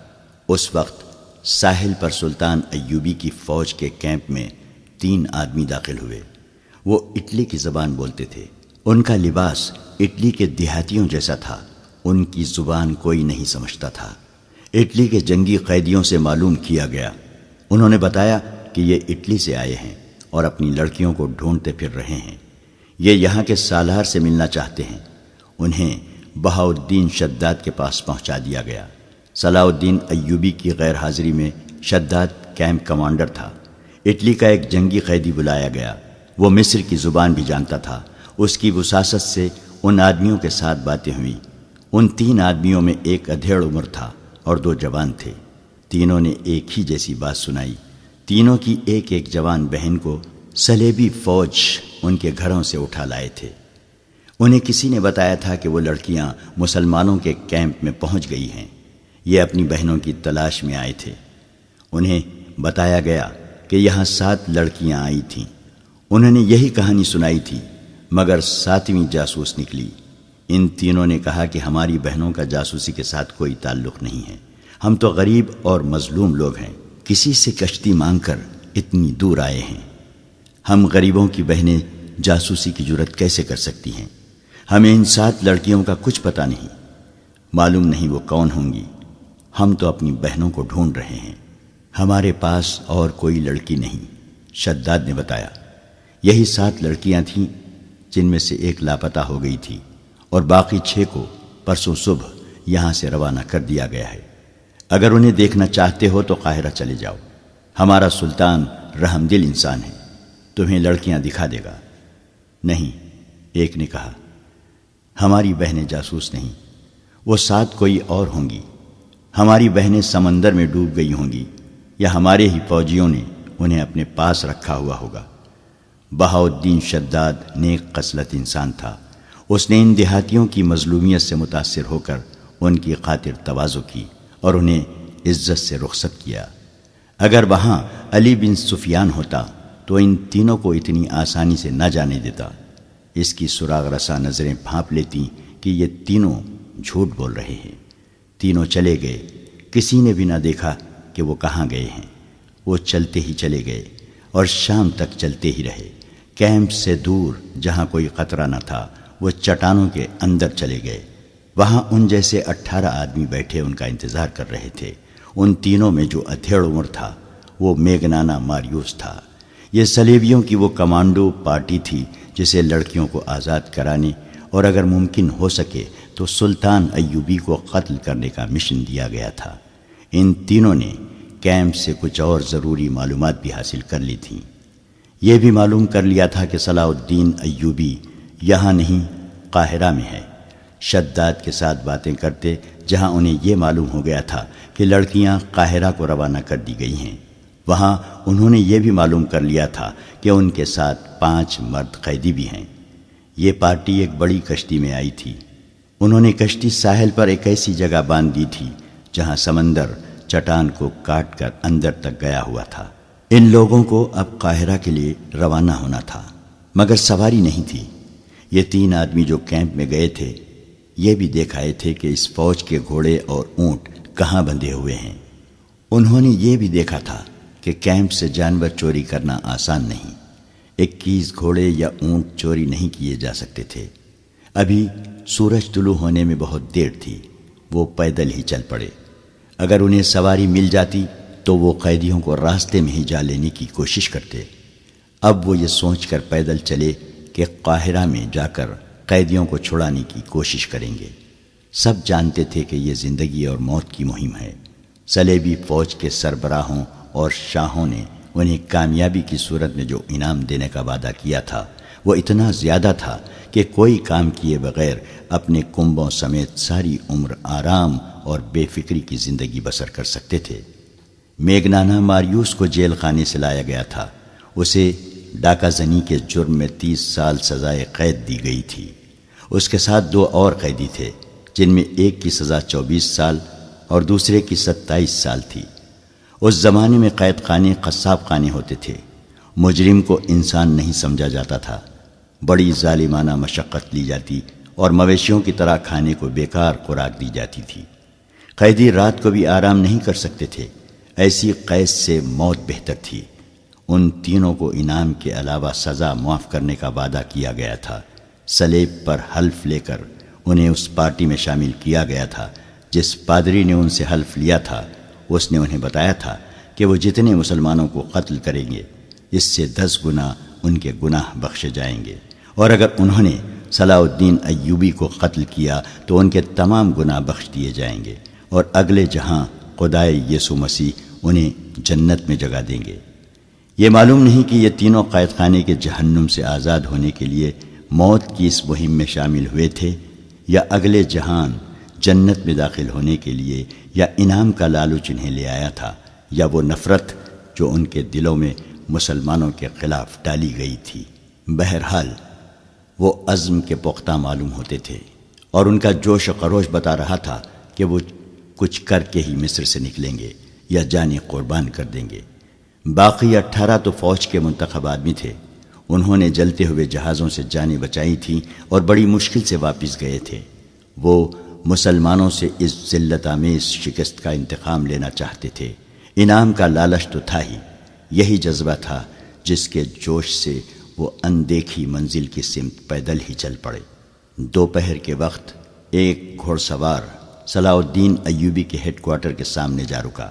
اس وقت ساحل پر سلطان ایوبی کی فوج کے کیمپ میں 3 آدمی داخل ہوئے۔ وہ اٹلی کی زبان بولتے تھے۔ ان کا لباس اٹلی کے دیہاتیوں جیسا تھا۔ ان کی زبان کوئی نہیں سمجھتا تھا۔ اٹلی کے جنگی قیدیوں سے معلوم کیا گیا۔ انہوں نے بتایا کہ یہ اٹلی سے آئے ہیں اور اپنی لڑکیوں کو ڈھونڈتے پھر رہے ہیں۔ یہ یہاں کے سالار سے ملنا چاہتے ہیں۔ انہیں بہاؤالدین شداد کے پاس پہنچا دیا گیا۔ صلاح الدین ایوبی کی غیر حاضری میں شداد کیمپ کمانڈر تھا۔ اٹلی کا ایک جنگی قیدی بلایا گیا۔ وہ مصر کی زبان بھی جانتا تھا۔ اس کی وساست سے ان آدمیوں کے ساتھ باتیں ہوئیں۔ ان 3 آدمیوں میں ایک ادھیڑ عمر تھا اور 2 جوان تھے۔ تینوں نے ایک ہی جیسی بات سنائی۔ تینوں کی ایک ایک جوان بہن کو صلیبی فوج ان کے گھروں سے اٹھا لائے تھے۔ انہیں کسی نے بتایا تھا کہ وہ لڑکیاں مسلمانوں کے کیمپ میں پہنچ گئی ہیں۔ یہ اپنی بہنوں کی تلاش میں آئے تھے۔ انہیں بتایا گیا کہ یہاں 7 لڑکیاں آئی تھیں۔ انہوں نے یہی کہانی سنائی تھی، مگر 7ویں جاسوس نکلی۔ ان تینوں نے کہا کہ ہماری بہنوں کا جاسوسی کے ساتھ کوئی تعلق نہیں ہے۔ ہم تو غریب اور مظلوم لوگ ہیں، کسی سے کشتی مانگ کر اتنی دور آئے ہیں۔ ہم غریبوں کی بہنیں جاسوسی کی جرات کیسے کر سکتی ہیں؟ ہمیں ان 7 لڑکیوں کا کچھ پتہ نہیں، معلوم نہیں وہ کون ہوں گی۔ ہم تو اپنی بہنوں کو ڈھونڈ رہے ہیں، ہمارے پاس اور کوئی لڑکی نہیں۔ شداد نے بتایا، یہی 7 لڑکیاں تھیں جن میں سے ایک لاپتہ ہو گئی تھی اور باقی 6 کو پرسوں صبح یہاں سے روانہ کر دیا گیا ہے۔ اگر انہیں دیکھنا چاہتے ہو تو قاہرہ چلے جاؤ۔ ہمارا سلطان رحم دل انسان ہے، تمہیں لڑکیاں دکھا دے گا۔ نہیں، ایک نے کہا، ہماری بہنیں جاسوس نہیں، وہ 7 کوئی اور ہوں گی۔ ہماری بہنیں سمندر میں ڈوب گئی ہوں گی یا ہمارے ہی فوجیوں نے انہیں اپنے پاس رکھا ہوا ہوگا۔ بہاؤالدین شداد نیک خصلت انسان تھا۔ اس نے ان دیہاتیوں کی مظلومیت سے متاثر ہو کر ان کی خاطر تواضع کی اور انہیں عزت سے رخصت کیا۔ اگر وہاں علی بن سفیان ہوتا تو ان تینوں کو اتنی آسانی سے نہ جانے دیتا۔ اس کی سراغ رساں نظریں بھانپ لیتی کہ یہ تینوں جھوٹ بول رہے ہیں۔ تینوں چلے گئے، کسی نے بھی نہ دیکھا کہ وہ کہاں گئے ہیں۔ وہ چلتے ہی چلے گئے اور شام تک چلتے ہی رہے۔ کیمپ سے دور جہاں کوئی خطرہ نہ تھا، وہ چٹانوں کے اندر چلے گئے۔ وہاں ان جیسے 18 آدمی بیٹھے ان کا انتظار کر رہے تھے۔ ان تینوں میں جو ادھیڑ عمر تھا وہ میگنانا ماریوس تھا۔ یہ صلیبیوں کی وہ کمانڈو پارٹی تھی جسے لڑکیوں کو آزاد کرانے اور اگر ممکن ہو سکے تو سلطان ایوبی کو قتل کرنے کا مشن دیا گیا تھا۔ ان تینوں نے کیمپ سے کچھ اور ضروری معلومات بھی حاصل کر لی تھیں۔ یہ بھی معلوم کر لیا تھا کہ صلاح الدین ایوبی یہاں نہیں، قاہرہ میں ہے۔ شداد کے ساتھ باتیں کرتے جہاں انہیں یہ معلوم ہو گیا تھا کہ لڑکیاں قاہرہ کو روانہ کر دی گئی ہیں، وہاں انہوں نے یہ بھی معلوم کر لیا تھا کہ ان کے ساتھ 5 مرد قیدی بھی ہیں۔ یہ پارٹی ایک بڑی کشتی میں آئی تھی۔ انہوں نے کشتی ساحل پر ایک ایسی جگہ باندھ دی تھی جہاں سمندر چٹان کو کاٹ کر اندر تک گیا ہوا تھا۔ ان لوگوں کو اب قاہرہ کے لیے روانہ ہونا تھا، مگر سواری نہیں تھی۔ یہ 3 آدمی جو کیمپ میں گئے تھے یہ بھی دیکھ آئے تھے کہ اس فوج کے گھوڑے اور اونٹ کہاں بندھے ہوئے ہیں۔ انہوں نے یہ بھی دیکھا تھا کہ کیمپ سے جانور چوری کرنا آسان نہیں۔ 21 گھوڑے یا اونٹ چوری نہیں کیے جا سکتے تھے۔ ابھی سورج طلوع ہونے میں بہت دیر تھی۔ وہ پیدل ہی چل پڑے۔ اگر انہیں سواری مل جاتی تو وہ قیدیوں کو راستے میں ہی جا لینے کی کوشش کرتے۔ اب وہ یہ سوچ کر پیدل چلے کہ قاہرہ میں جا کر قیدیوں کو چھڑانے کی کوشش کریں گے۔ سب جانتے تھے کہ یہ زندگی اور موت کی مہم ہے۔ صلیبی فوج کے سربراہوں اور شاہوں نے انہیں کامیابی کی صورت میں جو انعام دینے کا وعدہ کیا تھا وہ اتنا زیادہ تھا کہ کوئی کام کیے بغیر اپنے کنبوں سمیت ساری عمر آرام اور بے فکری کی زندگی بسر کر سکتے تھے۔ میگنانا ماریوس کو جیل خانے سے لایا گیا تھا۔ اسے ڈاکہ زنی کے جرم میں 30 سال سزائے قید دی گئی تھی۔ اس کے ساتھ 2 اور قیدی تھے جن میں ایک کی سزا 24 سال اور دوسرے کی 27 سال تھی۔ اس زمانے میں قید خانے قصاب خانے ہوتے تھے۔ مجرم کو انسان نہیں سمجھا جاتا تھا۔ بڑی ظالمانہ مشقت لی جاتی اور مویشیوں کی طرح کھانے کو بیکار خوراک دی جاتی تھی۔ قیدی رات کو بھی آرام نہیں کر سکتے تھے۔ ایسی قید سے موت بہتر تھی۔ ان تینوں کو انعام کے علاوہ سزا معاف کرنے کا وعدہ کیا گیا تھا۔ صلیب پر حلف لے کر انہیں اس پارٹی میں شامل کیا گیا تھا۔ جس پادری نے ان سے حلف لیا تھا اس نے انہیں بتایا تھا کہ وہ جتنے مسلمانوں کو قتل کریں گے اس سے 10 گنا ان کے گناہ بخشے جائیں گے، اور اگر انہوں نے صلاح الدین ایوبی کو قتل کیا تو ان کے تمام گناہ بخش دیے جائیں گے، اور اگلے جہاں خدائے یسوع مسیح انہیں جنت میں جگہ دیں گے۔ یہ معلوم نہیں کہ یہ تینوں قید خانے کے جہنم سے آزاد ہونے کے لیے موت کی اس مہم میں شامل ہوئے تھے، یا اگلے جہان جنت میں داخل ہونے کے لیے، یا انعام کا لالچ انہیں لے آیا تھا، یا وہ نفرت جو ان کے دلوں میں مسلمانوں کے خلاف ڈالی گئی تھی۔ بہرحال وہ عزم کے پختہ معلوم ہوتے تھے، اور ان کا جوش و خروش بتا رہا تھا کہ وہ کچھ کر کے ہی مصر سے نکلیں گے یا جانیں قربان کر دیں گے۔ باقی 18 تو فوج کے منتخب آدمی تھے۔ انہوں نے جلتے ہوئے جہازوں سے جانیں بچائی تھیں اور بڑی مشکل سے واپس گئے تھے۔ وہ مسلمانوں سے اس ذلت آمیز شکست کا انتقام لینا چاہتے تھے۔ انعام کا لالچ تو تھا ہی، یہی جذبہ تھا جس کے جوش سے وہ اندیکھی منزل کی سمت پیدل ہی چل پڑے۔ دوپہر کے وقت ایک گھوڑ سوار صلاح الدین ایوبی کے ہیڈ کوارٹر کے سامنے جا رکا۔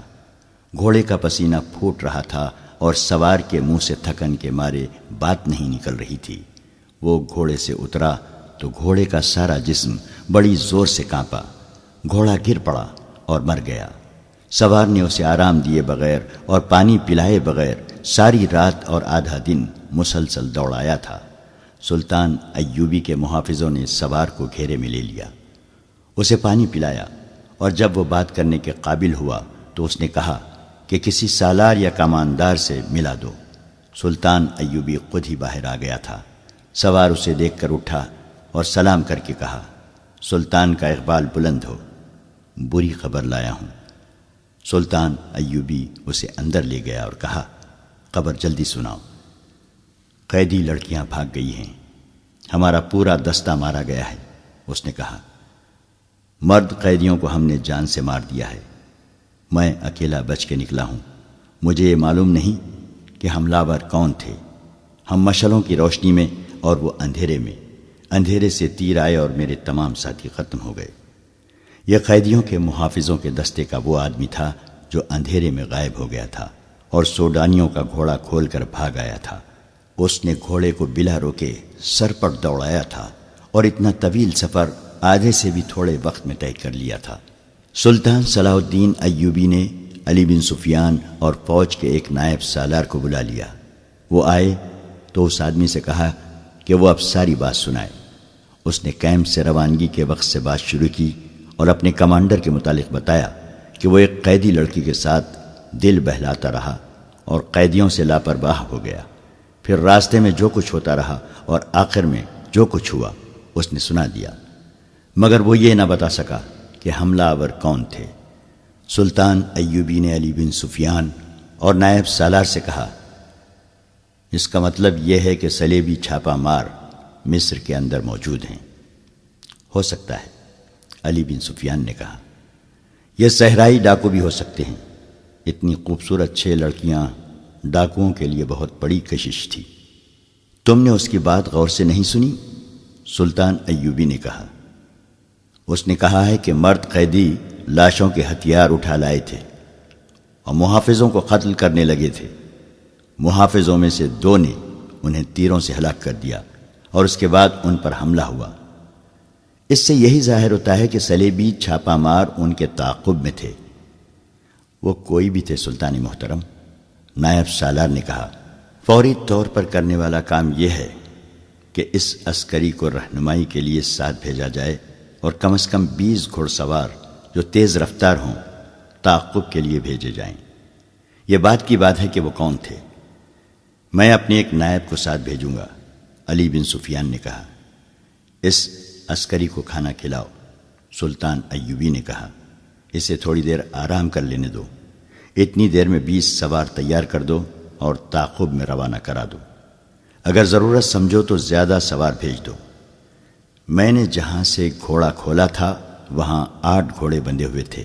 گھوڑے کا پسینہ پھوٹ رہا تھا اور سوار کے منہ سے تھکن کے مارے بات نہیں نکل رہی تھی۔ وہ گھوڑے سے اترا تو گھوڑے کا سارا جسم بڑی زور سے کانپا۔ گھوڑا گر پڑا اور مر گیا۔ سوار نے اسے آرام دیے بغیر اور پانی پلائے بغیر ساری رات اور آدھا دن مسلسل دوڑایا تھا۔ سلطان ایوبی کے محافظوں نے سوار کو گھیرے میں لے لیا، اسے پانی پلایا، اور جب وہ بات کرنے کے قابل ہوا تو اس نے کہا کہ کسی سالار یا کماندار سے ملا دو۔ سلطان ایوبی خود ہی باہر آ گیا تھا۔ سوار اسے دیکھ کر اٹھا اور سلام کر کے کہا، سلطان کا اقبال بلند ہو، بری خبر لایا ہوں۔ سلطان ایوبی اسے اندر لے گیا اور کہا، خبر جلدی سناؤ۔ قیدی لڑکیاں بھاگ گئی ہیں، ہمارا پورا دستہ مارا گیا ہے۔ اس نے کہا، مرد قیدیوں کو ہم نے جان سے مار دیا ہے، میں اکیلا بچ کے نکلا ہوں۔ مجھے یہ معلوم نہیں کہ حملہ آور کون تھے۔ ہم مشعلوں کی روشنی میں اور وہ اندھیرے میں، اندھیرے سے تیر آئے اور میرے تمام ساتھی ختم ہو گئے۔ یہ قیدیوں کے محافظوں کے دستے کا وہ آدمی تھا جو اندھیرے میں غائب ہو گیا تھا اور سوڈانیوں کا گھوڑا کھول کر بھاگ آیا تھا۔ اس نے گھوڑے کو بلا روکے سر پر دوڑایا تھا اور اتنا طویل سفر آدھے سے بھی تھوڑے وقت میں طے کر لیا تھا۔ سلطان صلاح الدین ایوبی نے علی بن سفیان اور فوج کے ایک نائب سالار کو بلا لیا۔ وہ آئے تو اس آدمی سے کہا کہ وہ اب ساری بات سنائے۔ اس نے کیمپ سے روانگی کے وقت سے بات شروع کی اور اپنے کمانڈر کے متعلق بتایا کہ وہ ایک قیدی لڑکی کے ساتھ دل بہلاتا رہا اور قیدیوں سے لاپرواہ ہو گیا۔ پھر راستے میں جو کچھ ہوتا رہا اور آخر میں جو کچھ ہوا اس نے سنا دیا، مگر وہ یہ نہ بتا سکا کہ حملہ آور کون تھے۔ سلطان ایوبی نے علی بن سفیان اور نائب سالار سے کہا، اس کا مطلب یہ ہے کہ صلیبی چھاپا مار مصر کے اندر موجود ہیں۔ ہو سکتا ہے، علی بن سفیان نے کہا، یہ صحرائی ڈاکو بھی ہو سکتے ہیں۔ اتنی خوبصورت 6 لڑکیاں ڈاکوؤں کے لیے بہت بڑی کشش تھی۔ تم نے اس کی بات غور سے نہیں سنی؟ سلطان ایوبی نے کہا۔ اس نے کہا ہے کہ مرد قیدی لاشوں کے ہتھیار اٹھا لائے تھے اور محافظوں کو قتل کرنے لگے تھے۔ محافظوں میں سے 2 نے انہیں تیروں سے ہلاک کر دیا اور اس کے بعد ان پر حملہ ہوا۔ اس سے یہی ظاہر ہوتا ہے کہ صلیبی چھاپا مار ان کے تعاقب میں تھے۔ وہ کوئی بھی تھے سلطان محترم، نائب سالار نے کہا۔ فوری طور پر کرنے والا کام یہ ہے کہ اس عسکری کو رہنمائی کے لیے ساتھ بھیجا جائے اور کم از کم 20 گھوڑ سوار جو تیز رفتار ہوں تعاقب کے لیے بھیجے جائیں۔ یہ بات کی بات ہے کہ وہ کون تھے۔ میں اپنے ایک نائب کو ساتھ بھیجوں گا، علی بن سفیان نے کہا۔ اس عسکری کو کھانا کھلاؤ، سلطان ایوبی نے کہا۔ اسے تھوڑی دیر آرام کر لینے دو۔ اتنی دیر میں 20 سوار تیار کر دو اور تعاقب میں روانہ کرا دو۔ اگر ضرورت سمجھو تو زیادہ سوار بھیج دو۔ میں نے جہاں سے گھوڑا کھولا تھا وہاں 8 گھوڑے بندھے ہوئے تھے۔